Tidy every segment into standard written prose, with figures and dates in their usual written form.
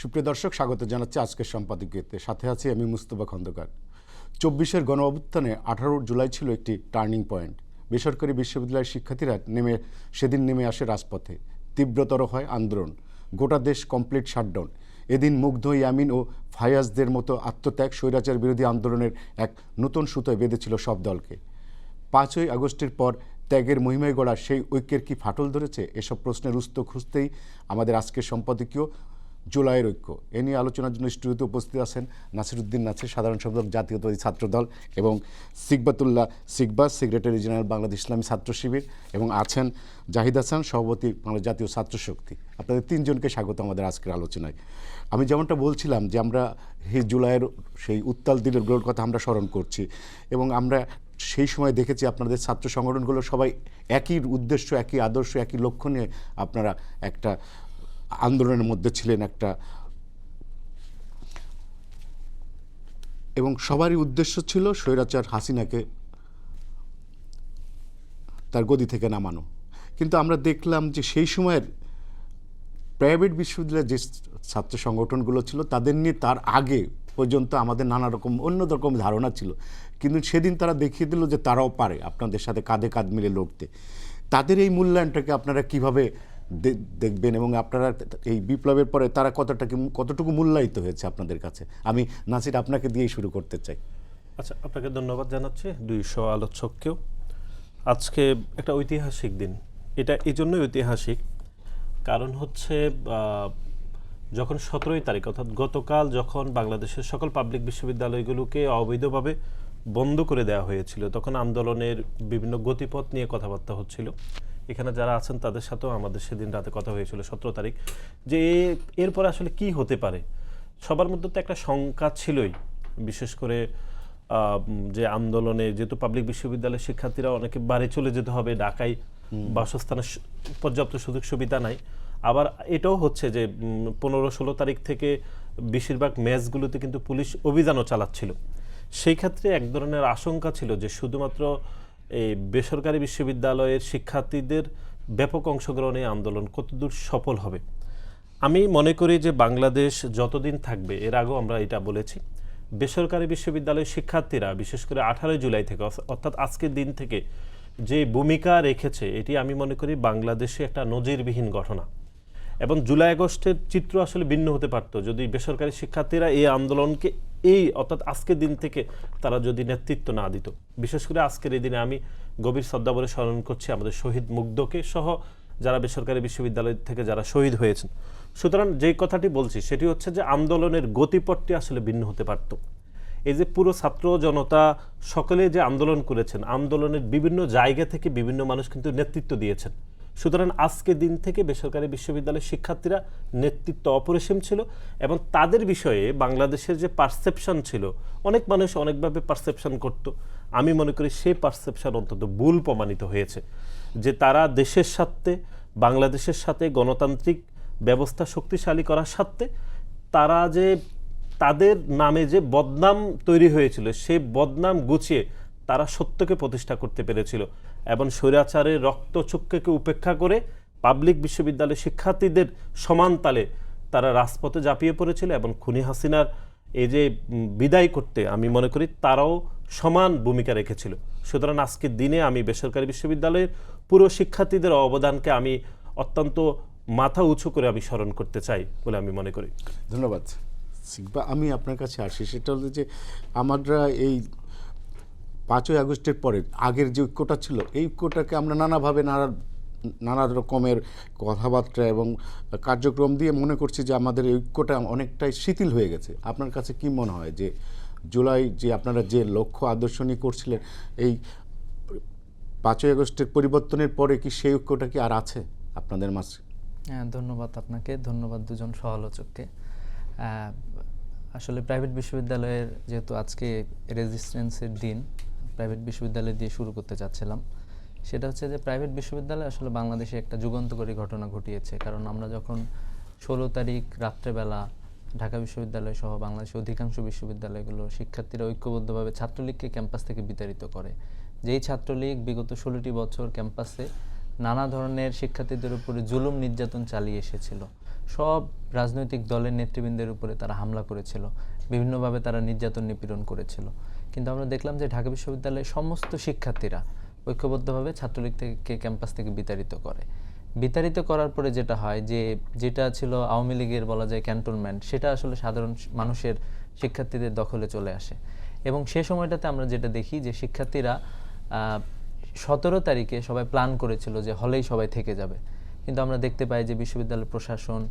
সুপ্রিয় দর্শক, স্বাগত জানাচ্ছি আজকের সম্পাদকীয়তে। সাথে আছি আমি মুস্তফা খন্দকার। ২৪-এর গণ অভ্যুত্থানে ১৮ জুলাই ছিল একটি টার্নিং পয়েন্ট। বেসরকারি বিশ্ববিদ্যালয়ের শিক্ষার্থীরা সেদিন নেমে আসে রাজপথে। তীব্রতর হয় আন্দোলন, গোটা দেশ কমপ্লিট শাটডাউন। এদিন মুগ্ধ, ইয়ামিন ও ফায়াজদের মতো আত্মত্যাগ স্বৈরাচার বিরোধী আন্দোলনের এক নতুন সুতোয় বেঁধেছিল সব দলকে। ৫ই আগস্টের পর ত্যাগের মহিমায় গড়া সেই ঐক্যের কি ফাটল ধরেছে? এসব প্রশ্নের উত্তর খুঁজতেই আমাদের আজকের সম্পাদকীয় জুলাইয়ের ঐক্য। এ নিয়ে আলোচনার জন্য স্টুডিওতে উপস্থিত আছেন নাসিরউদ্দিন নাছির, সাধারণ সম্পাদক জাতীয়তাবাদী ছাত্রদল, এবং সিকবাতুল্লাহ সিকবাস, সেক্রেটারি জেনারেল বাংলাদেশ ইসলামী ছাত্র শিবির, এবং আছেন জাহিদ হাসান, সভাপতি বাংলাদেশ জাতীয় ছাত্র শক্তি। আপনাদের তিনজনকে স্বাগত আমাদের আজকের আলোচনায়। আমি যেমনটা বলছিলাম যে আমরা জুলাইয়ের সেই উত্তাল দিনগুলোর কথা আমরা স্মরণ করছি, এবং আমরা সেই সময় দেখেছি আপনাদের ছাত্র সংগঠনগুলো সবাই একই উদ্দেশ্য, একই আদর্শ, একই লক্ষ্য নিয়ে আপনারা একটা আন্দোলনের মধ্যে ছিলেন এবং সবারই উদ্দেশ্য ছিল স্বৈরাচার হাসিনাকে তার গদি থেকে নামানো। কিন্তু আমরা দেখলাম যে সেই সময়ের প্রাইভেট বিশ্ববিদ্যালয়ের যে ছাত্র সংগঠনগুলো ছিল তাদের নিয়ে তার আগে পর্যন্ত আমাদের নানা রকম অন্য রকম ধারণা ছিল, কিন্তু সেদিন তারা দেখিয়ে দিল যে তারাও পারে আপনাদের সাথে কাঁধে কাঁধ মিলে লড়তে। তাদের এই মূল্যায়নটাকে আপনারা কিভাবে দেখবেন, এবং আপনারা এই বিপ্লবের পরে তারা কতটুকু মূল্যায়িত হয়েছে আপনাদের কাছে? আমি নাসির, আপনাকে দিয়েই শুরু করতে চাই। আচ্ছা, আপনাকে ধন্যবাদ জানাচ্ছি ২০০ আলোচককেও। আজকে একটা ঐতিহাসিক দিন। এটা এই জন্যই ঐতিহাসিক, কারণ হচ্ছে যখন ১৭ই তারিখ অর্থাৎ গতকাল যখন বাংলাদেশের সকল পাবলিক বিশ্ববিদ্যালয়গুলোকে অবৈধভাবে বন্ধ করে দেওয়া হয়েছিল, তখন আন্দোলনের বিভিন্ন গতিপথ নিয়ে কথাবার্তা হচ্ছিল। এখানে যারা আছেন তাদের সাথেও আমাদের সেদিন রাতে কথা হয়েছিল ১৭ তারিখ, যে এরপরে আসলে কি হতে পারে। সবার মধ্যে তো একটা শঙ্কা ছিলই, বিশেষ করে যে আন্দোলনে যেহেতু পাবলিক বিশ্ববিদ্যালয়ের শিক্ষার্থীরা অনেকে বাড়ি চলে যেতে হবে, ঢাকায় বাসস্থানের পর্যাপ্ত সুযোগ সুবিধা নাই। আবার এটাও হচ্ছে যে ১৫-১৬ তারিখ থেকে বেশিরভাগ ম্যাচগুলোতে কিন্তু পুলিশ অভিযানও চালাচ্ছিল। সেই ক্ষেত্রে এক ধরনের আশঙ্কা ছিল যে শুধুমাত্র এই বেসরকারি বিশ্ববিদ্যালয়ের শিক্ষার্থীদের ব্যাপক অংশগ্রহণে আন্দোলন কতদূর সফল হবে। আমি মনে করি যে বাংলাদেশ যতদিন থাকবে, এর আগেও আমরা এটা বলেছি, বেসরকারি বিশ্ববিদ্যালয়ের শিক্ষার্থীরা বিশেষ করে ১৮ জুলাই থেকে অর্থাৎ আজকের দিন থেকে যে ভূমিকা রেখেছে, এটি আমি মনে করি বাংলাদেশে একটা নজিরবিহীন ঘটনা। এবং জুলাই আগস্টের চিত্র আসলে ভিন্ন হতে পারত যদি বেসরকারি শিক্ষার্থীরা এই আন্দোলনকে অর্থাৎ আজকের দিন থেকে তারা যদি নেতৃত্ব না দিত। বিশেষ করে আজকের এই দিনে আমি গভীর শ্রদ্ধা বলে স্মরণ করছি আমাদের শহীদ মুগ্ধকে সহ যারা বেসরকারি বিশ্ববিদ্যালয় থেকে যারা শহীদ হয়েছেন। সুতরাং যে কথাটি বলছি সেটি হচ্ছে যে আন্দোলনের গতিপথটি আসলে ভিন্ন হতে পারত। এই যে পুরো ছাত্র জনতা সকলে যে আন্দোলন করেছেন, আন্দোলনের বিভিন্ন জায়গা থেকে বিভিন্ন মানুষ কিন্তু নেতৃত্ব দিয়েছেন। সুতরাং আজকে দিন থেকে বেসরকারি বিশ্ববিদ্যালয়ের শিক্ষার্থীরা নেতৃত্ব অপরিসীম ছিল, এবং তাদের বিষয়ে বাংলাদেশের যে পারসেপশন ছিল, অনেক মানুষ অনেকভাবে পারসেপশন করত। আমি মনে করি সেই পারসেপশন অন্তত ভুল প্রমাণিত হয়েছে, যে তারা দেশের স্বার্থে, বাংলাদেশের সাথে গণতান্ত্রিক ব্যবস্থা শক্তিশালী করার স্বার্থে তারা যে তাদের নামে যে বদনাম তৈরি হয়েছিল, সেই বদনাম গুছিয়ে তারা সত্যকে প্রতিষ্ঠা করতে পেরেছিল, এবং স্বৈরাচারের রক্তচক্ষুকে উপেক্ষা করে পাবলিক বিশ্ববিদ্যালয়ের শিক্ষার্থীদের সমান তালে তারা রাজপথে ঝাঁপিয়ে পড়েছিল, এবং খুনি হাসিনার এই যে বিদায় করতে আমি মনে করি তারাও সমান ভূমিকা রেখেছিল। সুতরাং আজকের দিনে আমি বেসরকারি বিশ্ববিদ্যালয়ের পুরো শিক্ষার্থীদের অবদানকে আমি অত্যন্ত মাথা উঁচু করে আমি স্মরণ করতে চাই বলে আমি মনে করি। ধন্যবাদ সিকবা। আমি আপনার কাছে আসি, সেটা হলো যে আমরা এই ৫ই আগস্টের পরে আগের যে ঐক্যটা ছিল, এই ঐক্যটাকে আমরা নানাভাবে নানা রকমের কথাবার্তা এবং কার্যক্রম দিয়ে মনে করছি যে আমাদের এই ঐক্যটা অনেকটাই শিথিল হয়ে গেছে। আপনার কাছে কি মনে হয় যে জুলাই যে আপনারা যে লক্ষ্য আদর্শ নিয়ে করছিলেন, এই ৫ই আগস্টের পরিবর্তনের পরে কি সেই ঐক্যটা কি আর আছে আপনাদের মাঝে? হ্যাঁ, ধন্যবাদ আপনাকে, ধন্যবাদ দুজন সহ-আলোচককে। আসলে প্রাইভেট বিশ্ববিদ্যালয়ের যেহেতু আজকে রেজিস্ট্যান্সের দিন, প্রাইভেট বিশ্ববিদ্যালয় দিয়ে শুরু করতে চাচ্ছিলাম। সেটা হচ্ছে যে প্রাইভেট বিশ্ববিদ্যালয় আসলে বাংলাদেশে একটা যুগান্তকারী ঘটনা ঘটিয়েছে। কারণ আমরা যখন ১৬ তারিখ রাত্রেবেলা ঢাকা বিশ্ববিদ্যালয় সহ বাংলাদেশের অধিকাংশ বিশ্ববিদ্যালয়গুলো শিক্ষার্থীরা ঐক্যবদ্ধভাবে ছাত্রলীগকে ক্যাম্পাস থেকে বিতাড়িত করে। যেই ছাত্রলীগ বিগত ১৬টি বছর ক্যাম্পাসে নানা ধরনের শিক্ষার্থীদের উপরে জুলুম নির্যাতন চালিয়ে এসেছিল। সব রাজনৈতিক দলের নেতৃবৃন্দের উপরে তারা হামলা করেছিল, বিভিন্নভাবে তারা নির্যাতন নিপীড়ন করেছিল। কিন্তু আমরা দেখলাম যে ঢাকা বিশ্ববিদ্যালয়ের সমস্ত শিক্ষার্থীরা ঐক্যবদ্ধভাবে ছাত্রলীগ থেকে ক্যাম্পাস থেকে বিতাড়িত করার পরে যেটা হয় যে যেটা ছিল আওয়ামী লীগের বলা যায় ক্যান্টনমেন্ট, সেটা আসলে সাধারণ মানুষের শিক্ষার্থীদের দখলে চলে আসে। এবং সে সময়টাতে আমরা যেটা দেখি যে শিক্ষার্থীরা 17 তারিখে সবাই প্ল্যান করেছিল যে হলেই সবাই থেকে যাবে, কিন্তু আমরা দেখতে পাই যে বিশ্ববিদ্যালয় প্রশাসন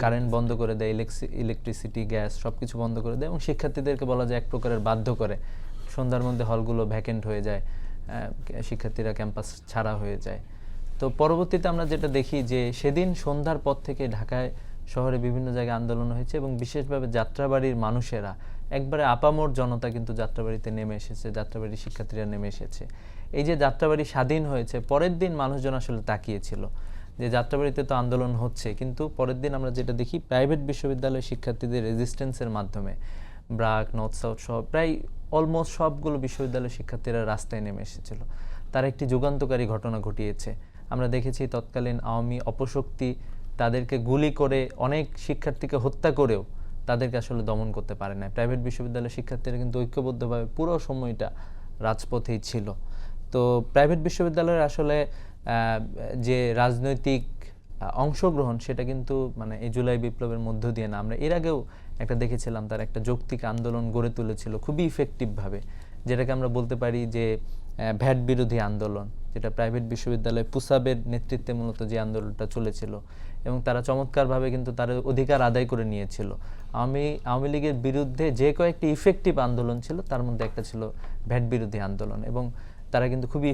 কারেন্ট বন্ধ করে দেয়, ইলেকট্রিসিটি, গ্যাস সব কিছু বন্ধ করে দেয় এবং শিক্ষার্থীদেরকে বলা যায় এক প্রকারের বাধ্য করে। সন্ধ্যার মধ্যে হলগুলো ভ্যাকেন্ট হয়ে যায়, শিক্ষার্থীরা ক্যাম্পাস ছাড়া হয়ে যায়। তো পরবর্তীতে আমরা যেটা দেখি যে সেদিন সন্ধ্যার পর থেকে ঢাকায় শহরে বিভিন্ন জায়গায় আন্দোলন হয়েছে এবং বিশেষভাবে যাত্রাবাড়ির মানুষেরা একবারে আপামর জনতা কিন্তু যাত্রাবাড়িতে নেমে এসেছে, যাত্রাবাড়ির শিক্ষার্থীরা নেমে এসেছে। এই যে যাত্রাবাড়ি স্বাধীন হয়েছে, পরের দিন মানুষজন আসলে তাকিয়েছিল যে যাত্রাবাড়িতে তো আন্দোলন হচ্ছে, কিন্তু পরের দিন আমরা যেটা দেখি প্রাইভেট বিশ্ববিদ্যালয়ের শিক্ষার্থীদের রেজিস্ট্যান্সের মাধ্যমে ব্রাক, নর্থ সাউথ সহ প্রায় অলমোস্ট সবগুলো বিশ্ববিদ্যালয়ের শিক্ষার্থীরা রাস্তায় নেমে এসেছিল। তারা একটি যুগান্তকারী ঘটনা ঘটিয়েছে। আমরা দেখেছি তৎকালীন আওয়ামী অপশক্তি তাদেরকে গুলি করে অনেক শিক্ষার্থীকে হত্যা করেও তাদেরকে আসলে দমন করতে পারে না। প্রাইভেট বিশ্ববিদ্যালয়ের শিক্ষার্থীরা কিন্তু ঐক্যবদ্ধভাবে পুরো সময়টা রাজপথেই ছিল। তো প্রাইভেট বিশ্ববিদ্যালয়ের আসলে যে রাজনৈতিক অংশগ্রহণ সেটা কিন্তু মানে এই জুলাই বিপ্লবের মধ্য দিয়ে না, আমরা এর আগেও একটা দেখেছিলাম তার একটা যৌক্তিক আন্দোলন গড়ে তুলেছিল খুবই ইফেক্টিভভাবে, যেটাকে আমরা বলতে পারি যে ভ্যাট বিরোধী আন্দোলন, যেটা প্রাইভেট বিশ্ববিদ্যালয়ে পুসাবের নেতৃত্বে মূলত যে আন্দোলনটা চলেছিল এবং তারা চমৎকারভাবে কিন্তু তার অধিকার আদায় করে নিয়েছিল। আওয়ামী লীগের বিরুদ্ধে যে কয়েকটি ইফেক্টিভ আন্দোলন ছিল তার মধ্যে একটা ছিল ভ্যাট বিরোধী আন্দোলন এবং তারা কিন্তু খুবই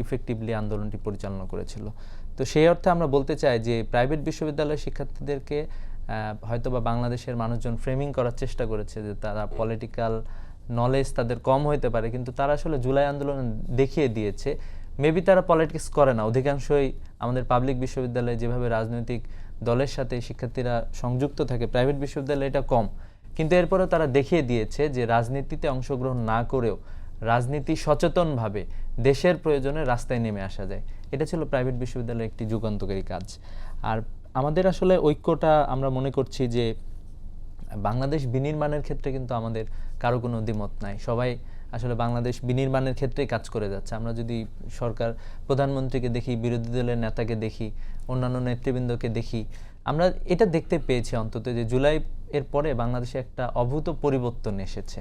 ইফেক্টিভলি আন্দোলনটি পরিচালনা করেছিল। তো সেই অর্থে আমরা বলতে চাই যে প্রাইভেট বিশ্ববিদ্যালয়ের শিক্ষার্থীদেরকে হয়তোবা বাংলাদেশের মানুষজন ফ্রেমিং করার চেষ্টা করেছে যে তারা পলিটিক্যাল নলেজ তাদের কম হইতে পারে, কিন্তু তারা আসলে জুলাই আন্দোলন দেখিয়ে দিয়েছে মেবি তারা পলিটিক্স করে না। অধিকাংশই আমাদের পাবলিক বিশ্ববিদ্যালয়ে যেভাবে রাজনৈতিক দলের সাথে শিক্ষার্থীরা সংযুক্ত থাকে, প্রাইভেট বিশ্ববিদ্যালয়ে এটা কম, কিন্তু এরপরেও তারা দেখিয়ে দিয়েছে যে রাজনীতিতে অংশগ্রহণ না করেও রাজনীতি সচেতনভাবে দেশের প্রয়োজনে রাস্তায় নেমে আসা যায়। এটা ছিল প্রাইভেট বিশ্ববিদ্যালয়ের একটি যুগান্তকারী কাজ। আর আমাদের আসলে ঐক্যটা আমরা মনে করছি যে বাংলাদেশ বিনির্মাণের ক্ষেত্রে কিন্তু আমাদের কারো কোনো দ্বিমত নাই, সবাই আসলে বাংলাদেশ বিনির্মাণের ক্ষেত্রেই কাজ করে যাচ্ছে। আমরা যদি সরকার প্রধানমন্ত্রীকে দেখি, বিরোধী দলের নেতাকে দেখি, অন্যান্য নেতৃবৃন্দকে দেখি, আমরা এটা দেখতে পেয়েছি অন্তত যে জুলাই এর পরে বাংলাদেশে একটা অভূত পরিবর্তন এসেছে।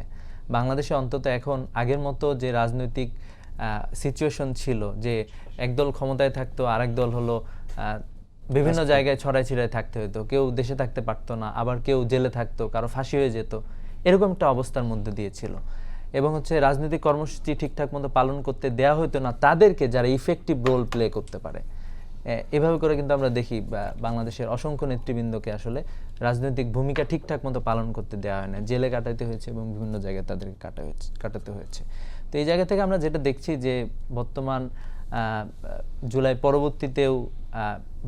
বাংলাদেশে অন্তত এখন আগের মতো যে রাজনৈতিক সিচুয়েশন ছিল যে একদল ক্ষমতায় থাকতো আরেক দল হলো বিভিন্ন জায়গায় ছড়াই ছিড়াই থাকতে হতো, কেউ দেশে থাকতে পারতো না, আবার কেউ জেলে থাকতো, কারো ফাঁসি হয়ে যেত, এরকম একটা অবস্থার মধ্যে দিয়েছিল। এবং রাজনৈতিক কর্মসূচি ঠিকঠাক মতো পালন করতে দেয়া হতো না তাদেরকে যারা ইফেক্টিভ রোল প্লে করতে পারে। এভাবে করে কিন্তু আমরা দেখি বাংলাদেশের অসংখ্য নেতৃবৃন্দকে আসলে রাজনৈতিক ভূমিকা ঠিকঠাক মতো পালন করতে দেওয়া হয় না, জেলে কাটাতে হয়েছে এবং বিভিন্ন জায়গায় তাদেরকে কাটাতে হয়েছে। তো এই জায়গা থেকে আমরা যেটা দেখছি যে বর্তমান জুলাই পরবর্তীতেও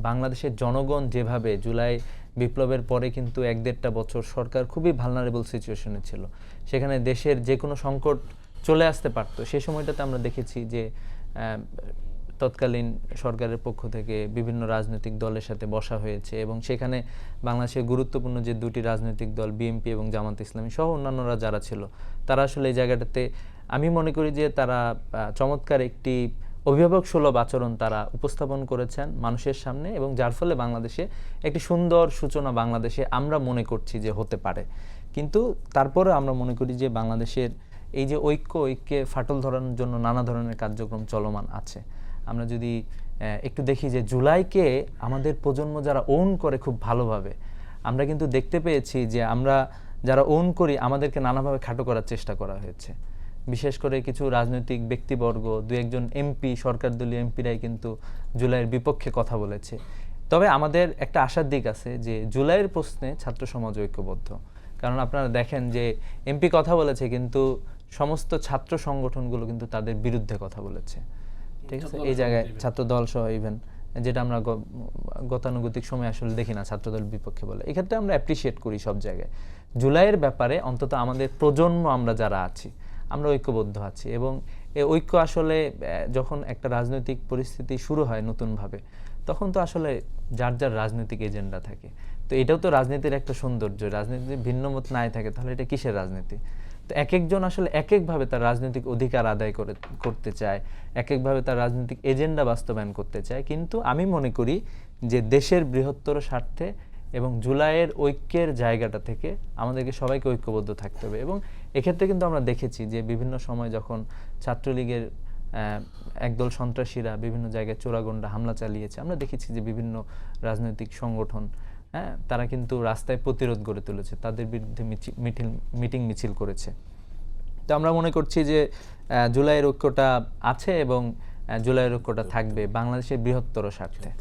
বাংলাদেশের জনগণ যেভাবে জুলাই বিপ্লবের পরে কিন্তু 1-1.5 বছর সরকার খুবই ভালনারেবল সিচুয়েশনে ছিল, সেখানে দেশের যে কোনো সংকট চলে আসতে পারতো। সেই সময়টাতে আমরা দেখেছি যে তৎকালীন সরকারের পক্ষ থেকে বিভিন্ন রাজনৈতিক দলের সাথে বসা হয়েছে এবং সেখানে বাংলাদেশের গুরুত্বপূর্ণ যে দুটি রাজনৈতিক দল বিএনপি এবং জামাত ইসলামী সহ অন্যান্যরা যারা ছিল, তারা আসলে এই জায়গাটাতে আমি মনে করি যে তারা চমৎকার একটি অভিভাবক সুলভ আচরণ তারা উপস্থাপন করেছেন মানুষের সামনে এবং যার ফলে বাংলাদেশে একটি সুন্দর সূচনা বাংলাদেশে আমরা মনে করছি যে হতে পারে। কিন্তু তারপরে আমরা মনে করি যে বাংলাদেশের এই যে ঐক্যে ফাটল ধরানোর জন্য নানা ধরনের কার্যক্রম চলমান আছে। আমরা যদি একটু দেখি যে জুলাইকে আমাদের প্রজন্ম যারা ওন করে খুব ভালোভাবে, আমরা কিন্তু দেখতে পেয়েছি যে আমরা যারা ওন করি আমাদেরকে নানাভাবে খাটো করার চেষ্টা করা হয়েছে। বিশেষ করে কিছু রাজনৈতিক ব্যক্তিবর্গ, 2-1 এমপি, সরকার দলীয় এমপিরাই কিন্তু জুলাইয়ের বিপক্ষে কথা বলেছে। তবে আমাদের একটা আশার দিক আছে যে জুলাইয়ের প্রশ্নে ছাত্র সমাজ ঐক্যবদ্ধ, কারণ আপনারা দেখেন যে এমপি কথা বলেছে কিন্তু সমস্ত ছাত্র সংগঠনগুলো কিন্তু তাদের বিরুদ্ধে কথা বলেছে। ঠিক আছে, এই জায়গায় ছাত্রদল সহ ইভেন যেটা আমরা গতানুগতিক সময় আসলে দেখি না ছাত্রদল বিপক্ষে বলে, এক্ষেত্রে আমরা অ্যাপ্রিসিয়েট করি সব জায়গায়। জুলাইয়ের ব্যাপারে অন্তত আমাদের প্রজন্ম আমরা যারা আছি আমরা ঐক্যবদ্ধ আছি এবং এই ঐক্য আসলে যখন একটা রাজনৈতিক পরিস্থিতি শুরু হয় নতুনভাবে, তখন তো আসলে যার যার রাজনৈতিক এজেন্ডা থাকে। তো এটাও তো রাজনীতির একটা সৌন্দর্য। রাজনীতিতে ভিন্ন মত নাই থাকে, তাহলে এটা কিসের রাজনীতি? তো এক একজন আসলে এক একভাবে তার রাজনৈতিক অধিকার আদায় করতে চায়, এক একভাবে তার রাজনৈতিক এজেন্ডা বাস্তবায়ন করতে চায়। কিন্তু আমি মনে করি যে দেশের বৃহত্তর স্বার্থে এবং জুলাইয়ের ঐক্যের জায়গাটা থেকে আমাদেরকে সবাইকে ঐক্যবদ্ধ থাকতে হবে। এবং এক্ষেত্রে কিন্তু আমরা দেখেছি যে বিভিন্ন সময় যখন ছাত্রলীগের একদল সন্ত্রাসীরা বিভিন্ন জায়গায় চোরাগোন্ডা হামলা চালিয়েছে, আমরা দেখেছি যে বিভিন্ন রাজনৈতিক সংগঠন তারা কিন্তু রাস্তায় প্রতিরোধ গড়ে তুলেছে, তাদের বিরুদ্ধে মিটিং মিছিল করেছে। তো আমরা মনে করছি যে জুলাইয়ের ঐক্যটা আছে এবং জুলাইয়ের ঐক্যটা থাকবে বাংলাদেশের বৃহত্তর স্বার্থে।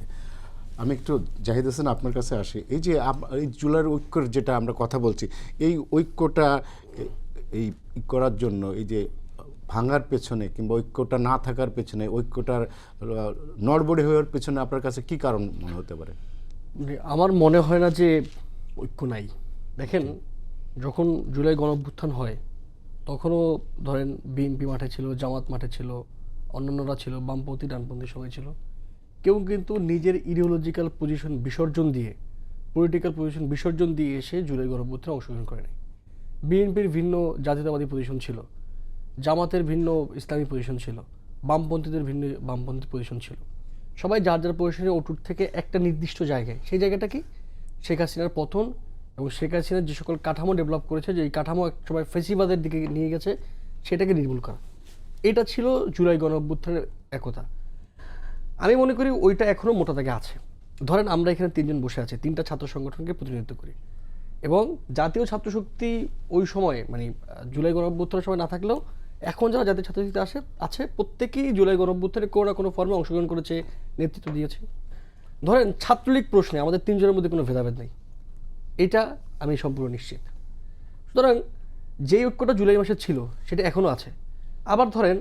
আমি একটু জাহিদ হোসেন আপনার কাছে আসি। এই যে এই জুলাইয়ের ঐক্যের যেটা আমরা কথা বলছি, এই ঐক্যটা এই করার জন্য এই যে ভাঙার পেছনে কিংবা ঐক্যটা না থাকার পেছনে, ঐক্যটার নড়বড়ে হওয়ার পেছনে আপনার কাছে কি কারণ মনে হতে পারে? আমার মনে হয় না যে ঐক্য নাই। দেখেন, যখন জুলাই গণঅভ্যুত্থান হয় তখনও ধরেন বিএনপি মাঠে ছিল, জামাত মাঠে ছিল, অন্যান্যরা ছিল, বামপন্থী ডানপন্থী সবাই ছিল। কেউ কিন্তু নিজের ইডিওলজিক্যাল পজিশন বিসর্জন দিয়ে, পলিটিক্যাল পজিশন বিসর্জন দিয়ে এসে জুলাই গণঅভ্যুত্থানে অংশগ্রহণ করে নাই। বিএনপির ভিন্ন জাতীয়তাবাদী পজিশন ছিল, জামাতের ভিন্ন ইসলামী পজিশন ছিল, বামপন্থীদের ভিন্ন বামপন্থী পজিশন ছিল। সবাই যার যার পজিশনে অটুট থেকে একটা নির্দিষ্ট জায়গায়, সেই জায়গাটা কি শেখ হাসিনার পতন এবং শেখ হাসিনার যে সকল কাঠামো ডেভেলপ করেছে, যে এই কাঠামো এক সময় ফেসিবাদের দিকে নিয়ে গেছে, সেটাকে নির্মূল করা। এটা ছিল জুলাই গণঅভ্যুত্থানের একতা। আমি মনে করি ওইটা এখনও মোটা দাগে আছে। ধরেন আমরা এখানে তিনজন বসে আছি, তিনটা ছাত্র সংগঠনকে প্রতিনিধিত্ব করি, এবং জাতীয় ছাত্রশক্তি ওই সময়ে মানে জুলাই গণঅভ্যুত্থানের সময় না থাকলেও এখন যারা জাতীয় ছাত্রশক্তি আছে প্রত্যেকেই জুলাই গণঅভ্যুত্থানে কোনো না কোনো ফর্মে অংশগ্রহণ করেছে, নেতৃত্ব দিয়েছে। ধরেন ছাত্রলীগ প্রশ্নে আমাদের তিনজনের মধ্যে কোনো ভেদাভেদ নেই, এটা আমি সম্পূর্ণ নিশ্চিত। সুতরাং যে ঐক্যটা জুলাই মাসে ছিল সেটা এখনও আছে। আবার ধরেন